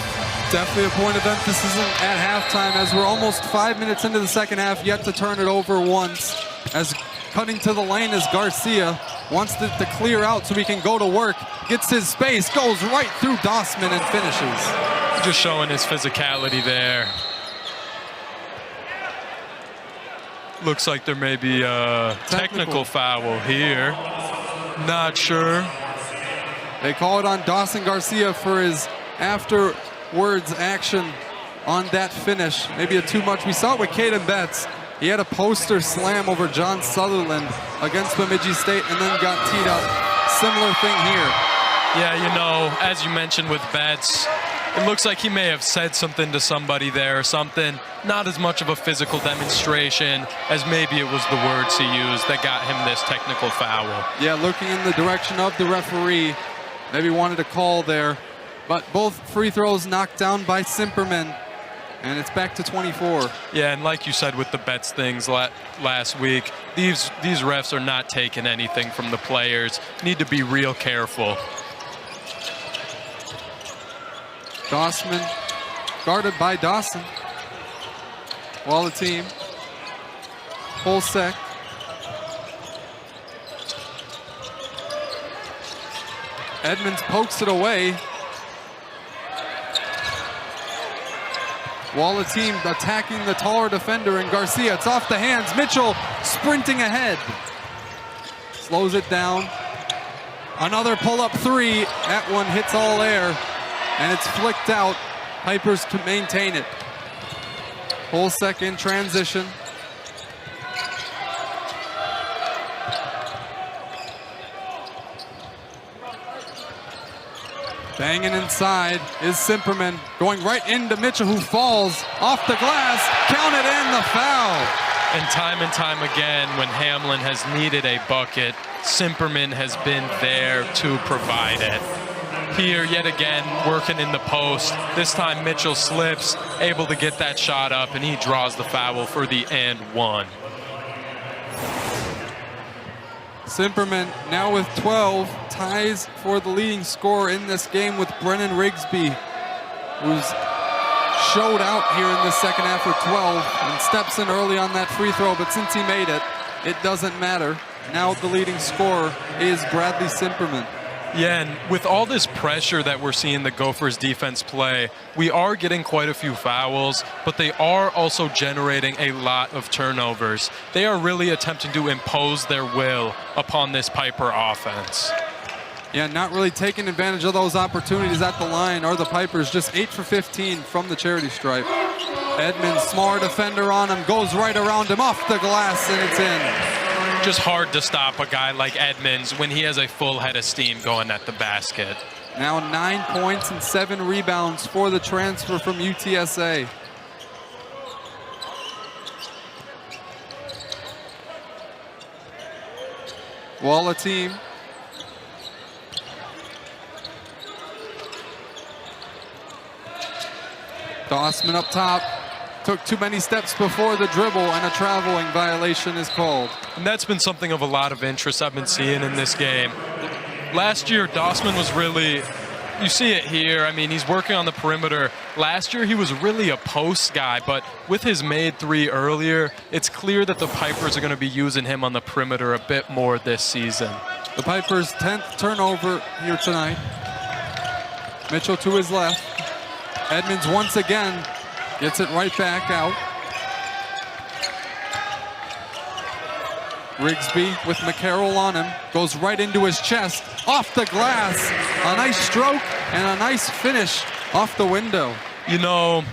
Definitely a point of emphasis at halftime as we're almost 5 minutes into the second half, yet to turn it over once. As cutting to the lane is Garcia, wants it to clear out so he can go to work. Gets his space, goes right through Dossman and finishes. Just showing his physicality there. Looks like there may be a technical foul here. Not sure. They call it on Dawson Garcia for his afterwards action on that finish. Maybe a too much. We saw it with Caden Betts. He had a poster slam over John Sutherland against Bemidji State and then got teed up. Similar thing here. Yeah, you know, as you mentioned with Betts, it looks like he may have said something to somebody there or something. Not as much of a physical demonstration as maybe it was the words he used that got him this technical foul. Yeah, looking in the direction of the referee. Maybe wanted a call there. But both free throws knocked down by Simperman. And it's back to 24. Yeah, and like you said with the Betts things last week, these refs are not taking anything from the players. Need to be real careful. Dossman guarded by Dawson. While the team. Polsek. Edmonds pokes it away. While the team attacking the taller defender in Garcia. It's off the hands. Mitchell sprinting ahead. Slows it down. Another pull-up three. That one hits all air. And it's flicked out. Pipers can maintain it. Polsek in transition. Banging inside is Simperman, going right into Mitchell, who falls off the glass. Counted in, the foul. And time again, when Hamline has needed a bucket, Simperman has been there to provide it. Here, yet again, working in the post. This time Mitchell slips, able to get that shot up, and he draws the foul for the and one. Simperman now with 12, ties for the leading scorer in this game with Brennan Rigsby, who's showed out here in the second half with 12 and steps in early on that free throw, but since he made it, it doesn't matter. Now the leading scorer is Bradley Simperman. Yeah, and with all this pressure that we're seeing the Gophers defense play, we are getting quite a few fouls, but they are also generating a lot of turnovers. They are really attempting to impose their will upon this Piper offense. Yeah, not really taking advantage of those opportunities at the line, or the Pipers just 8 for 15 from the charity stripe. Edmonds, smaller defender on him, goes right around him off the glass, and it's in. Just hard to stop a guy like Edmonds when he has a full head of steam going at the basket. Now 9 points and 7 rebounds for the transfer from UTSA. Walla team. Dossman up top. Took too many steps before the dribble, and a traveling violation is called. And that's been something of a lot of interest I've been seeing in this game. Last year, Dossman was really, you see it here, I mean, he's working on the perimeter. Last year, he was really a post guy, but with his made three earlier, it's clear that the Pipers are going to be using him on the perimeter a bit more this season. The Pipers' 10th turnover here tonight. Mitchell to his left. Edmonds once again gets it right back out. Rigsby with McCarroll on him. Goes right into his chest. Off the glass. A nice stroke and a nice finish off the window. You know,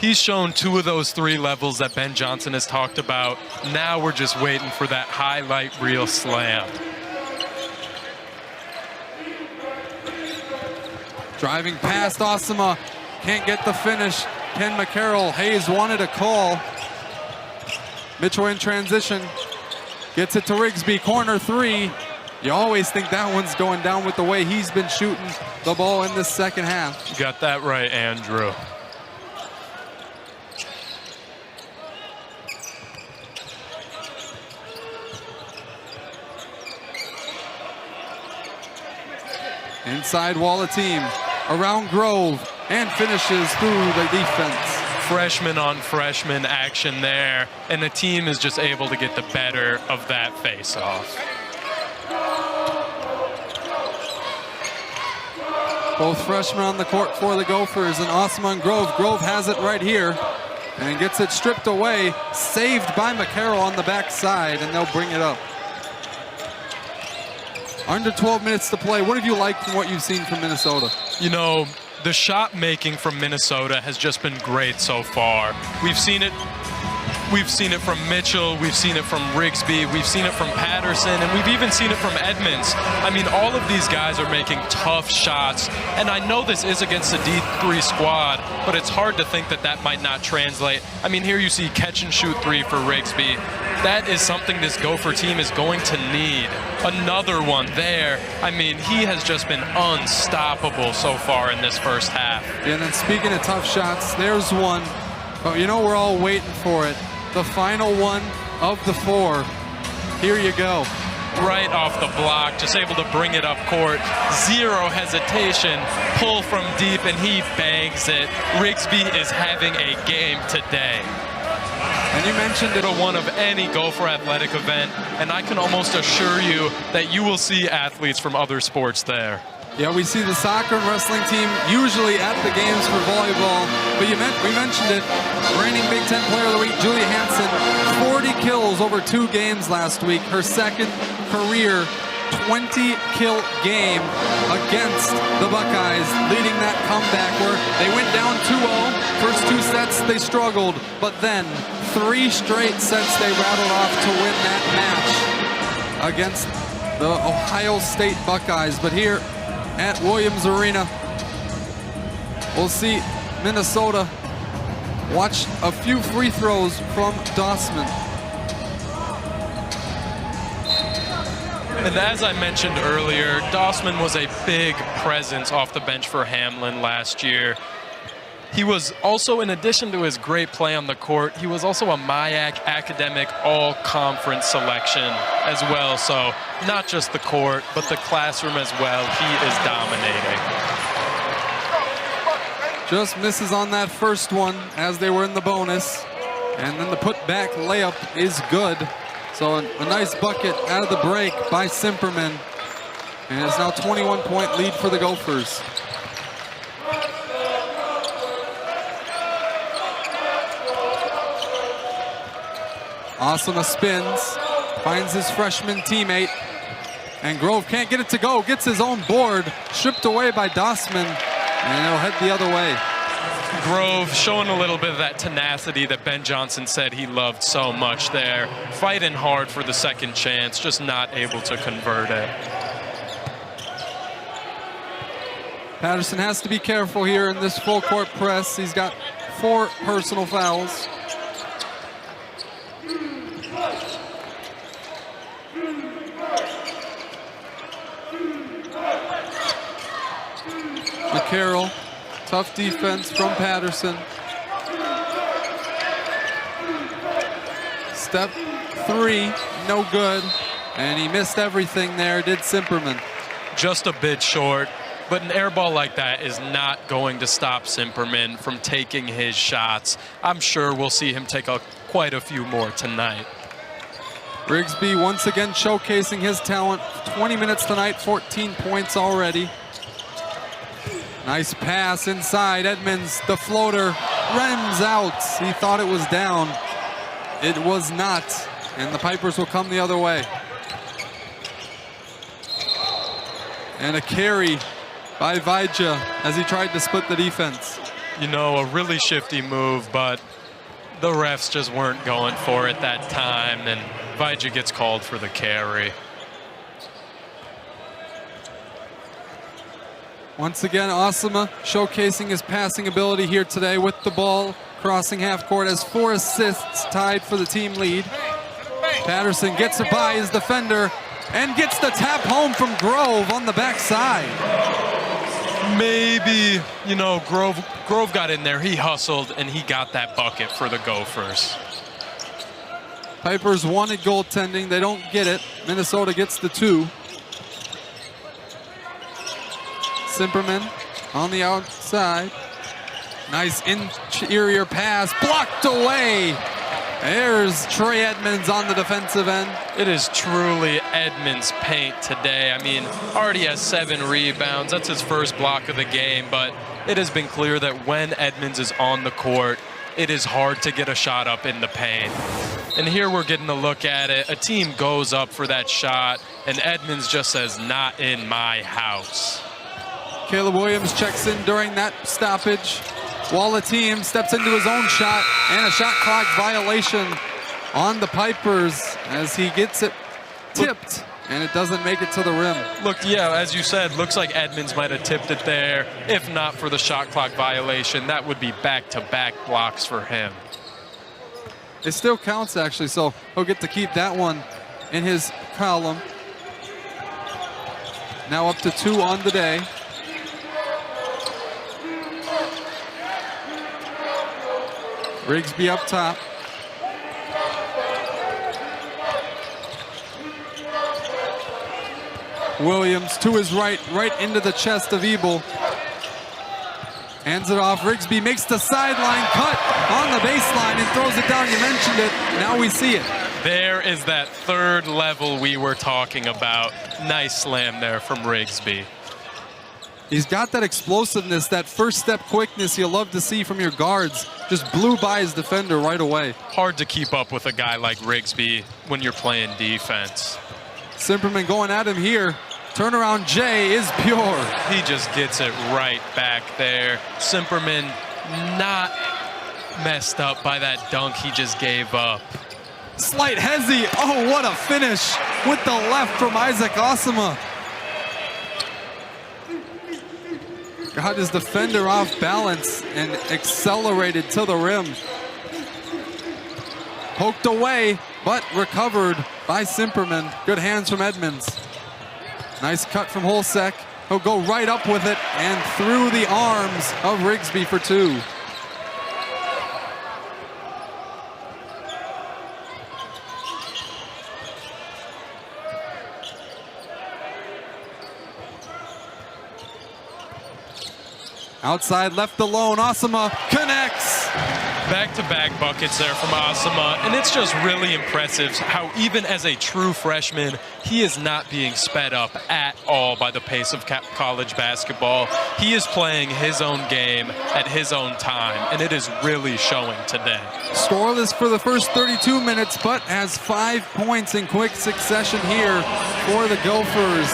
he's shown 2 of those 3 levels that Ben Johnson has talked about. Now we're just waiting for that highlight reel slam. Driving past Osama. Can't get the finish. Ken McCarroll. Hayes wanted a call. Mitchell in transition. Gets it to Rigsby. Corner 3. You always think that one's going down with the way he's been shooting the ball in this second half. You got that right, Andrew. Inside Walla team. Around Grove. And finishes through the defense. Freshman on freshman action there, and the team is just able to get the better of that face-off. Both freshmen on the court for the Gophers, and Osman Grove. Grove has it right here and gets it stripped away, saved by McCarroll on the backside, and they'll bring it up. Under 12 minutes to play. What have you liked from what you've seen from Minnesota? You know, the shot making from Minnesota has just been great so far. We've seen it We've seen it from Mitchell, we've seen it from Rigsby, we've seen it from Patterson, and we've even seen it from Edmonds. I mean, all of these guys are making tough shots, and I know this is against a D3 squad, but it's hard to think that that might not translate. I mean, here you see catch and shoot three for Rigsby. That is something this Gopher team is going to need. Another one there. I mean, he has just been unstoppable so far in this first half. Yeah, and then speaking of tough shots, there's one. But you know, we're all waiting for it. The final one of the four. Here you go. Right off the block, just able to bring it up court. Zero hesitation, pull from deep, and he bangs it. Rigsby is having a game today. And you mentioned it. One of any Gopher athletic event, and I can almost assure you that you will see athletes from other sports there. Yeah, we see the soccer and wrestling team usually at the games for volleyball, but we mentioned it. Reigning Big Ten Player of the Week, Julie Hansen, 40 kills over 2 games last week. Her second career 20-kill game against the Buckeyes, leading that comeback where they went down 2-0. First 2 sets they struggled, but then 3 straight sets they rattled off to win that match against the Ohio State Buckeyes. But here at Williams Arena, we'll see Minnesota watch a few free throws from Dossman. And as I mentioned earlier, Dossman was a big presence off the bench for Hamline last year. He was also, in addition to his great play on the court, he was also a MIAC academic all-conference selection as well. So not just the court, but the classroom as well. He is dominating. Just misses on that first one as they were in the bonus. And then the put-back layup is good. So a nice bucket out of the break by Simperman. And it's now a 21-point lead for the Gophers. Asuna spins, finds his freshman teammate, and Grove can't get it to go, gets his own board, stripped away by Dossman, and it'll head the other way. Grove showing a little bit of that tenacity that Ben Johnson said he loved so much there. Fighting hard for the second chance, just not able to convert it. Patterson has to be careful here in this full court press. He's got 4 personal fouls. McCarroll, tough defense from Patterson. Step 3, no good. And he missed everything there, did Simperman. Just a bit short, but an air ball like that is not going to stop Simperman from taking his shots. I'm sure we'll see him take quite a few more tonight. Rigsby once again showcasing his talent. 20 minutes tonight, 14 points already. Nice pass inside. Edmonds, the floater, rims out. He thought it was down. It was not. And the Pipers will come the other way. And a carry by Vaja as he tried to split the defense. You know, a really shifty move, but the refs just weren't going for it that time, and Vaja gets called for the carry. Once again, Asuma showcasing his passing ability here today with the ball, crossing half court, has 4 assists, tied for the team lead. Patterson gets it by his defender and gets the tap home from Grove on the backside. Maybe, you know, Grove got in there, he hustled, and he got that bucket for the Gophers. Pipers wanted goaltending, they don't get it. Minnesota gets the 2. Simperman on the outside. Nice interior pass, blocked away. There's Trey Edmonds on the defensive end. It is truly Edmonds' paint today. I mean, already has 7 rebounds. That's his first block of the game, but it has been clear that when Edmonds is on the court, it is hard to get a shot up in the paint. And here we're getting a look at it. A team goes up for that shot, and Edmonds just says, "Not in my house." Caleb Williams checks in during that stoppage. while the team steps into his own shot, and a shot clock violation on the Pipers as he gets it tipped, and it doesn't make it to the rim. Look, yeah, as you said, looks like Edmonds might have tipped it there. If not for the shot clock violation, that would be back-to-back blocks for him. It still counts, actually, so he'll get to keep that one in his column. Now up to 2 on the day. Rigsby up top. Williams to his right, right into the chest of Ebel. Hands it off. Rigsby makes the sideline cut on the baseline and throws it down. You mentioned it. Now we see it. There is that third level we were talking about. Nice slam there from Rigsby. He's got that explosiveness, that first step quickness you love to see from your guards. Just blew by his defender right away. Hard to keep up with a guy like Rigsby when you're playing defense. Simperman going at him here. Turnaround J is pure. He just gets it right back there. Simperman not messed up by that dunk he just gave up. Slight hezzy. Oh, what a finish with the left from Isaac Osama. Got his defender off balance and accelerated to the rim. Poked away, but recovered by Simperman. Good hands from Edmonds. Nice cut from Holsek. He'll go right up with it and through the arms of Rigsby for 2. Outside left alone, Osama connects. Back-to-back buckets there from Osama, and it's just really impressive how even as a true freshman, he is not being sped up at all by the pace of college basketball. He is playing his own game at his own time, and it is really showing today. Scoreless for the first 32 minutes, but has 5 points in quick succession here for the Gophers.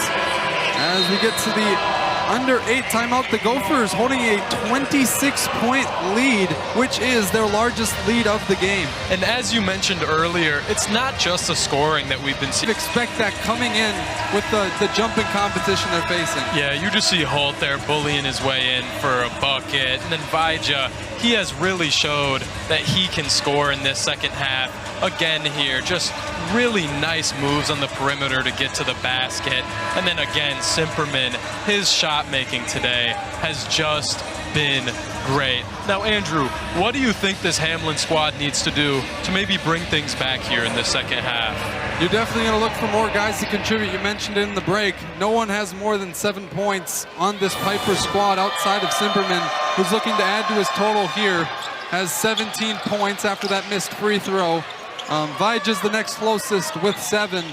As we get to the under 8 timeout, the Gophers holding a 26-point lead, which is their largest lead of the game. And as you mentioned earlier, it's not just the scoring that we've been seeing. Expect that coming in with the jumping competition they're facing. Yeah, you just see Holt there bullying his way in for a bucket. And then Vija, he has really showed that he can score in this second half. Again here, just really nice moves on the perimeter to get to the basket. And then again, Simperman, his shot making today has just been great. Now, Andrew, what do you think this Hamline squad needs to do to maybe bring things back here in the second half? You're definitely going to look for more guys to contribute. You mentioned it in the break. No one has more than 7 points on this Piper squad outside of Simperman, who's looking to add to his total here. Has 17 points after that missed free throw. Vija's the next closest with 7.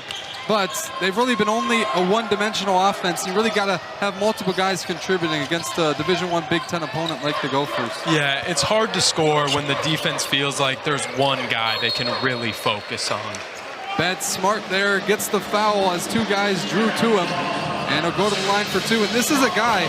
But they've really been only a one-dimensional offense. You really got to have multiple guys contributing against a Division I Big Ten opponent like the Gophers. Yeah, it's hard to score when the defense feels like there's one guy they can really focus on. Bad Smart there gets the foul as 2 guys drew to him. And he'll go to the line for 2. And this is a guy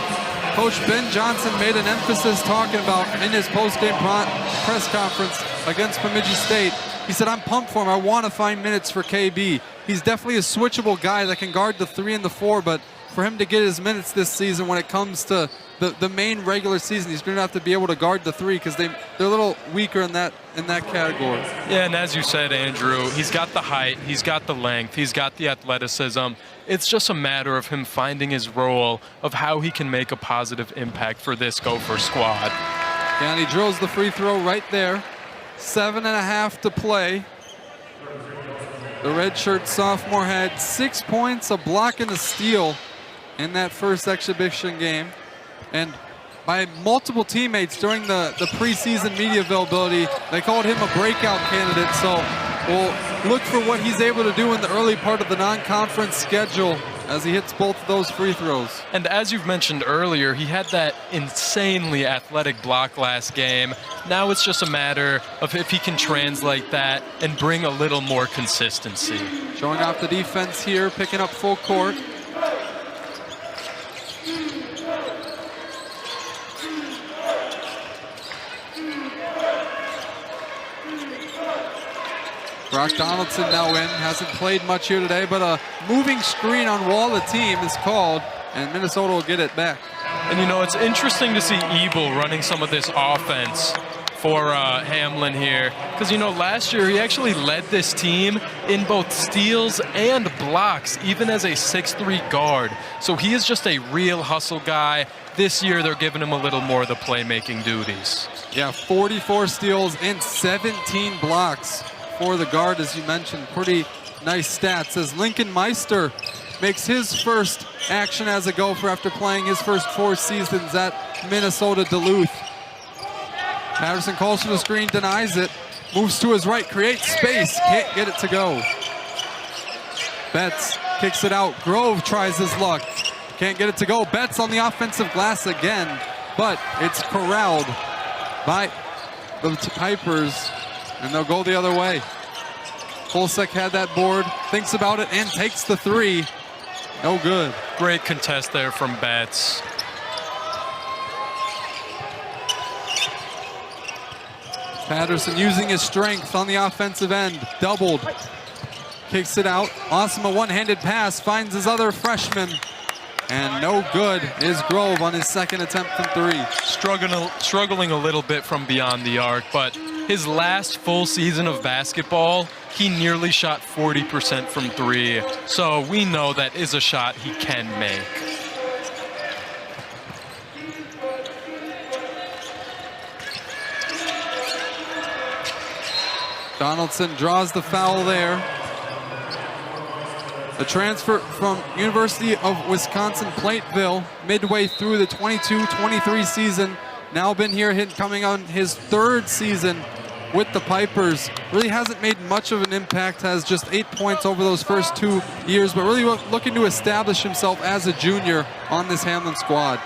Coach Ben Johnson made an emphasis talking about in his post-game press conference against Bemidji State. He said, I'm pumped for him. I want to find minutes for KB. He's definitely a switchable guy that can guard the 3 and the 4, but for him to get his minutes this season when it comes to the main regular season, he's going to have to be able to guard the 3 because they're a little weaker in that category. Yeah, and as you said, Andrew, he's got the height, he's got the length, he's got the athleticism. It's just a matter of him finding his role of how he can make a positive impact for this Gopher squad. Yeah, and he drills the free throw right there. 7.5 to play. The redshirt sophomore had 6 points, a block, and a steal in that first exhibition game. And by multiple teammates during the preseason media availability, they called him a breakout candidate. So we'll look for what he's able to do in the early part of the non-conference schedule as he hits both of those free throws. And as you've mentioned earlier, he had that insanely athletic block last game. Now it's just a matter of if he can translate that and bring a little more consistency. Showing off the defense here, picking up full court. Brock Donaldson now in, hasn't played much here today, but a moving screen on wall the team is called, and Minnesota will get it back. And you know, it's interesting to see Ebel running some of this offense for Hamline here, because you know, last year he actually led this team in both steals and blocks, even as a 6'3" guard. So he is just a real hustle guy. This year they're giving him a little more of the playmaking duties. Yeah, 44 steals and 17 blocks for the guard, as you mentioned. Pretty nice stats, as Lincoln Meister makes his first action as a Gopher after playing his first 4 seasons at Minnesota Duluth. Patterson calls for the screen, denies it, moves to his right, creates space, can't get it to go. Betts kicks it out, Grove tries his luck, can't get it to go. Betts on the offensive glass again, but it's corralled by the Pipers, and they'll go the other way. Holsek had that board, thinks about it, and takes the 3. No good. Great contest there from Betts. Patterson using his strength on the offensive end, doubled, kicks it out. Awesome, a one-handed pass, finds his other freshman, and no good is Grove on his second attempt from 3. Struggling a little bit from beyond the arc, but his last full season of basketball, he nearly shot 40% from 3, so we know that is a shot he can make. Donaldson draws the foul there. The transfer from University of Wisconsin-Platteville midway through the 22-23 season. Now been here, coming on his 3rd season with the Pipers. Really hasn't made much of an impact, has just 8 points over those first 2 years, but really looking to establish himself as a junior on this Hamline squad.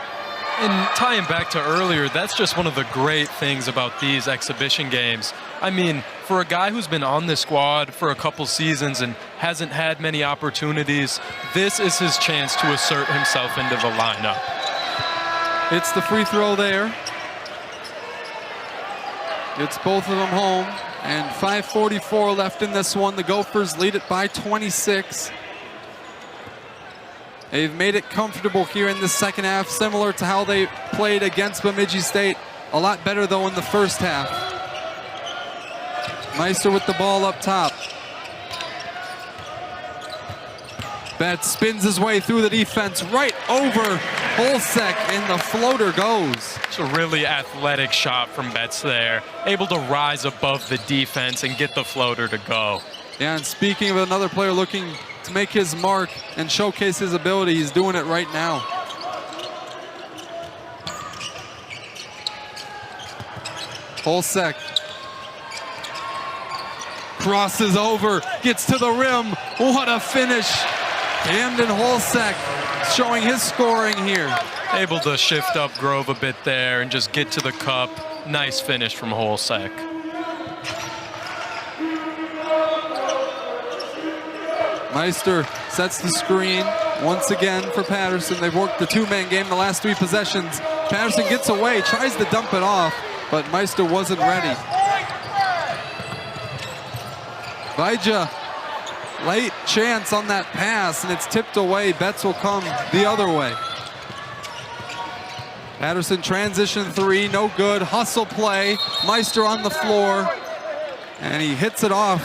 And tying back to earlier, that's just one of the great things about these exhibition games. I mean, for a guy who's been on this squad for a couple seasons and hasn't had many opportunities, this is his chance to assert himself into the lineup. It's the free throw there. It's both of them home, and 5:44 left in this one. The Gophers lead it by 26. They've made it comfortable here in the second half, similar to how they played against Bemidji State. A lot better, though, in the first half. Meister with the ball up top. Betts spins his way through the defense, right over Holsek, and the floater goes. It's a really athletic shot from Betts there. Able to rise above the defense and get the floater to go. Yeah, and speaking of another player looking to make his mark and showcase his ability, he's doing it right now. Holsek crosses over, gets to the rim. What a finish. Camden Holsek showing his scoring here. Able to shift up Grove a bit there and just get to the cup. Nice finish from Holsek. Meister sets the screen once again for Patterson. They've worked the 2-man game the last 3 possessions. Patterson gets away, tries to dump it off, but Meister wasn't ready. Vija, late chance on that pass, and it's tipped away. Betts will come the other way. Patterson transition 3, no good. Hustle play, Meister on the floor, and he hits it off.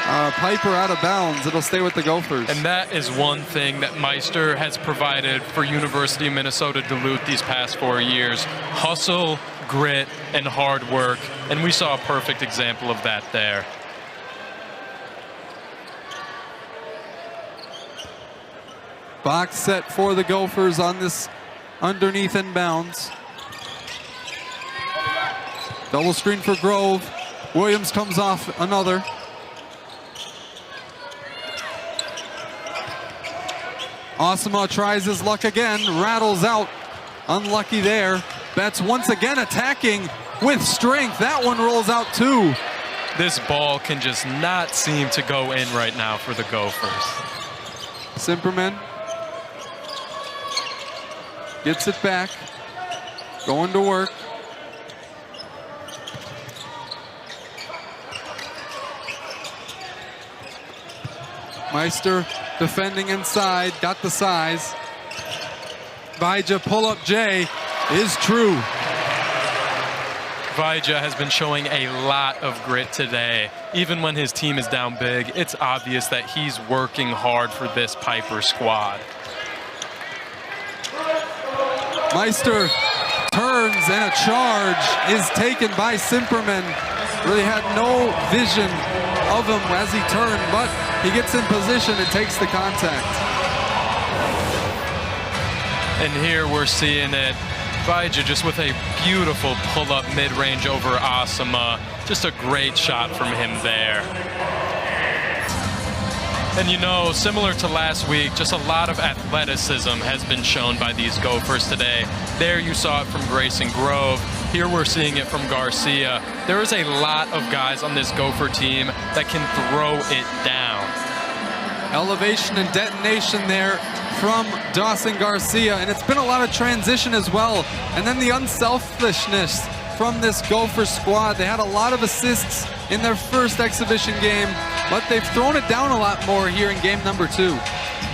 Piper out of bounds. It'll stay with the Gophers. And that is one thing that Meister has provided for University of Minnesota Duluth these past 4 years. Hustle, grit, and hard work. And we saw a perfect example of that there. Box set for the Gophers on this underneath inbounds. Double screen for Grove. Williams comes off another. Osama tries his luck again, rattles out. Unlucky there. Betts once again attacking with strength. That one rolls out too. This ball can just not seem to go in right now for the Gophers. Simperman gets it back, going to work. Meister defending inside, got the size. Vaja pull-up J is true. Vaja has been showing a lot of grit today. Even when his team is down big, it's obvious that he's working hard for this Piper squad. Meister turns and a charge is taken by Simperman. Really had no vision of him as he turned, but he gets in position and takes the contact. And here we're seeing it. Vaja just with a beautiful pull-up mid-range over Asama. Just a great shot from him there. And you know, similar to last week, just a lot of athleticism has been shown by these Gophers today. There you saw it from Grayson Grove. Here we're seeing it from Garcia. There is a lot of guys on this Gopher team that can throw it down. Elevation and detonation there from Dawson Garcia, and it's been a lot of transition as well. And then the unselfishness from this Gopher squad. They had a lot of assists in their first exhibition game, but they've thrown it down a lot more here in game number 2.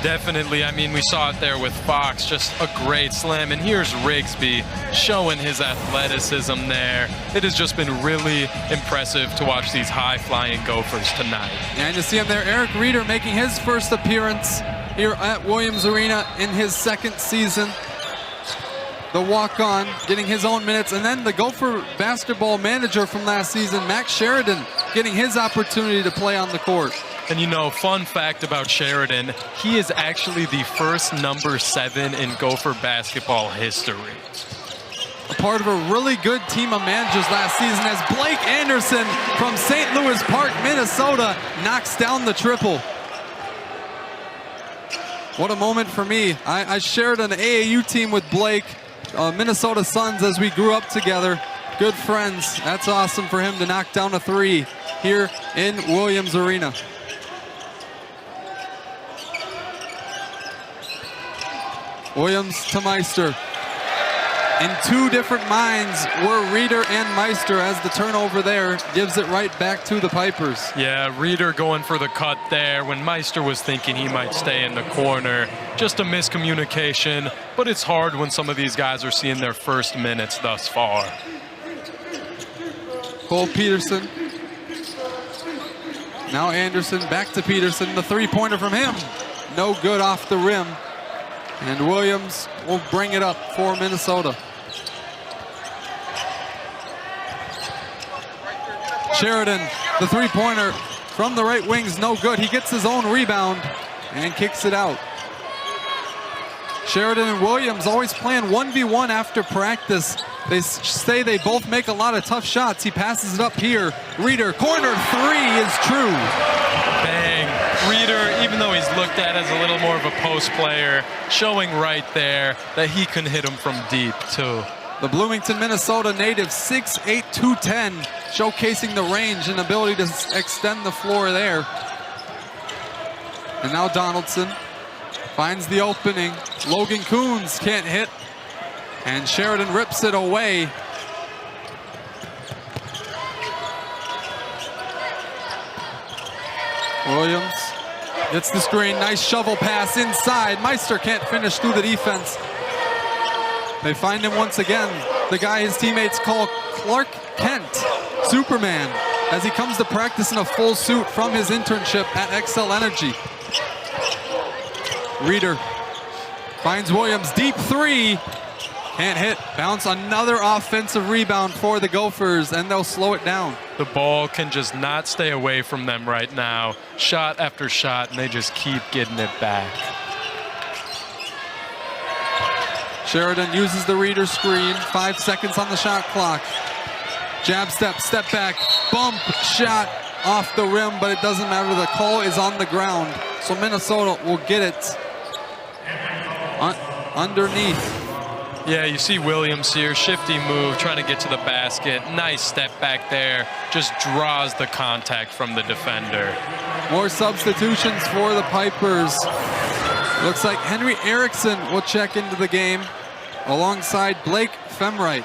Definitely. I mean, we saw it there with Fox, just a great slam. And here's Rigsby showing his athleticism there. It has just been really impressive to watch these high-flying Gophers tonight. And you see him there, Eric Reeder making his first appearance here at Williams Arena in his second season. The walk-on getting his own minutes, and then the Gopher basketball manager from last season, Max Sheridan, getting his opportunity to play on the court. And you know, fun fact about Sheridan, he is actually the first number 7 in Gopher basketball history. A part of a really good team of managers last season as Blake Anderson from St. Louis Park, Minnesota, knocks down the triple. What a moment for me. I shared an AAU team with Blake, Minnesota Suns, as we grew up together. Good friends. That's awesome for him to knock down a 3 here in Williams Arena. Williams to Meister. In 2 different minds were Reeder and Meister as the turnover there gives it right back to the Pipers. Yeah, Reeder going for the cut there when Meister was thinking he might stay in the corner. Just a miscommunication, but it's hard when some of these guys are seeing their first minutes thus far. Cole Peterson. Now Anderson, back to Peterson. The 3-pointer from him. No good off the rim. And Williams will bring it up for Minnesota. Sheridan, the 3-pointer from the right wing's no good. He gets his own rebound and kicks it out. Sheridan and Williams always playing 1v1 after practice. They say they both make a lot of tough shots. He passes it up here. Reeder, corner 3 is true. Bang. Reeder, even though he's looked at as a little more of a post player, showing right there that he can hit him from deep too. The Bloomington, Minnesota native, 6'8", 210, showcasing the range and ability to extend the floor there. And now Donaldson finds the opening. Logan Coons can't hit, and Sheridan rips it away. Williams gets the screen, nice shovel pass inside. Meister can't finish through the defense. They find him once again. The guy his teammates call Clark Kent, Superman, as he comes to practice in a full suit from his internship at XL Energy. Reeder finds Williams, deep 3. Can't hit. Bounce, another offensive rebound for the Gophers, and they'll slow it down. The ball can just not stay away from them right now. Shot after shot, and they just keep getting it back. Sheridan uses the Reeder screen. 5 seconds on the shot clock. Jab step, step back, bump shot off the rim, but it doesn't matter. The call is on the ground, so Minnesota will get it underneath. Yeah, you see Williams here, shifty move, trying to get to the basket. Nice step back there, just draws the contact from the defender. More substitutions for the Pipers. Looks like Henry Erickson will check into the game alongside Blake Femright.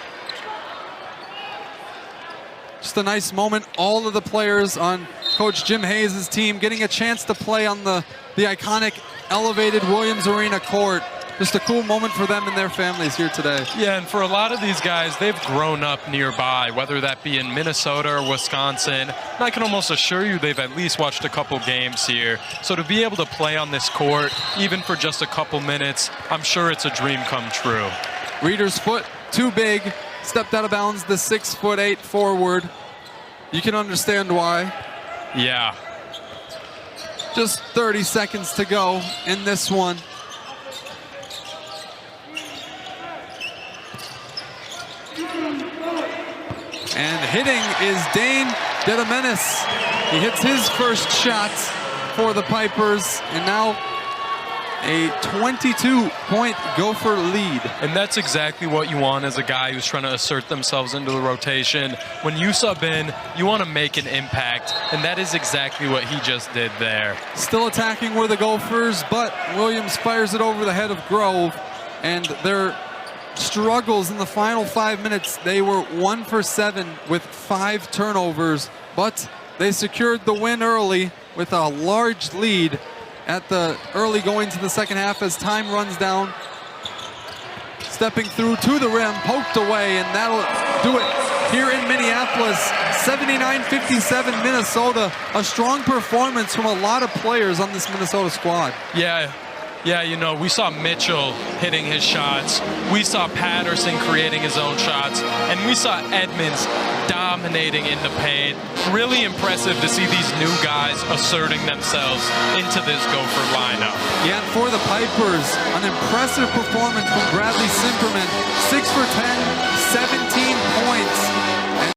Just a nice moment. All of the players on Coach Jim Hayes' team getting a chance to play on the the iconic elevated Williams Arena court. Just a cool moment for them and their families here today. Yeah, and for a lot of these guys, they've grown up nearby, whether that be in Minnesota or Wisconsin. And I can almost assure you they've at least watched a couple games here. So to be able to play on this court, even for just a couple minutes, I'm sure it's a dream come true. Reeder's foot too big, stepped out of bounds, the 6'8" forward. You can understand why. Yeah. Just 30 seconds to go in this one. And hitting is Dane Dedomenis. He hits his first shot for the Pipers, and now a 22-point Gopher lead. And that's exactly what you want as a guy who's trying to assert themselves into the rotation. When you sub in, you want to make an impact, and that is exactly what he just did there. Still attacking were the Gophers, but Williams fires it over the head of Grove, and their struggles in the final 5 minutes, they were 1 for 7 with 5 turnovers, but they secured the win early with a large lead at the early going to the second half as time runs down. Stepping through to the rim, poked away, and that'll do it here in Minneapolis. 79-57 Minnesota. A strong performance from a lot of players on this Minnesota squad. Yeah, you know, we saw Mitchell hitting his shots. We saw Patterson creating his own shots. And we saw Edmonds dominating in the paint. Really impressive to see these new guys asserting themselves into this Gopher lineup. Yeah, and for the Pipers, an impressive performance from Bradley Simperman. 6 for 10, 7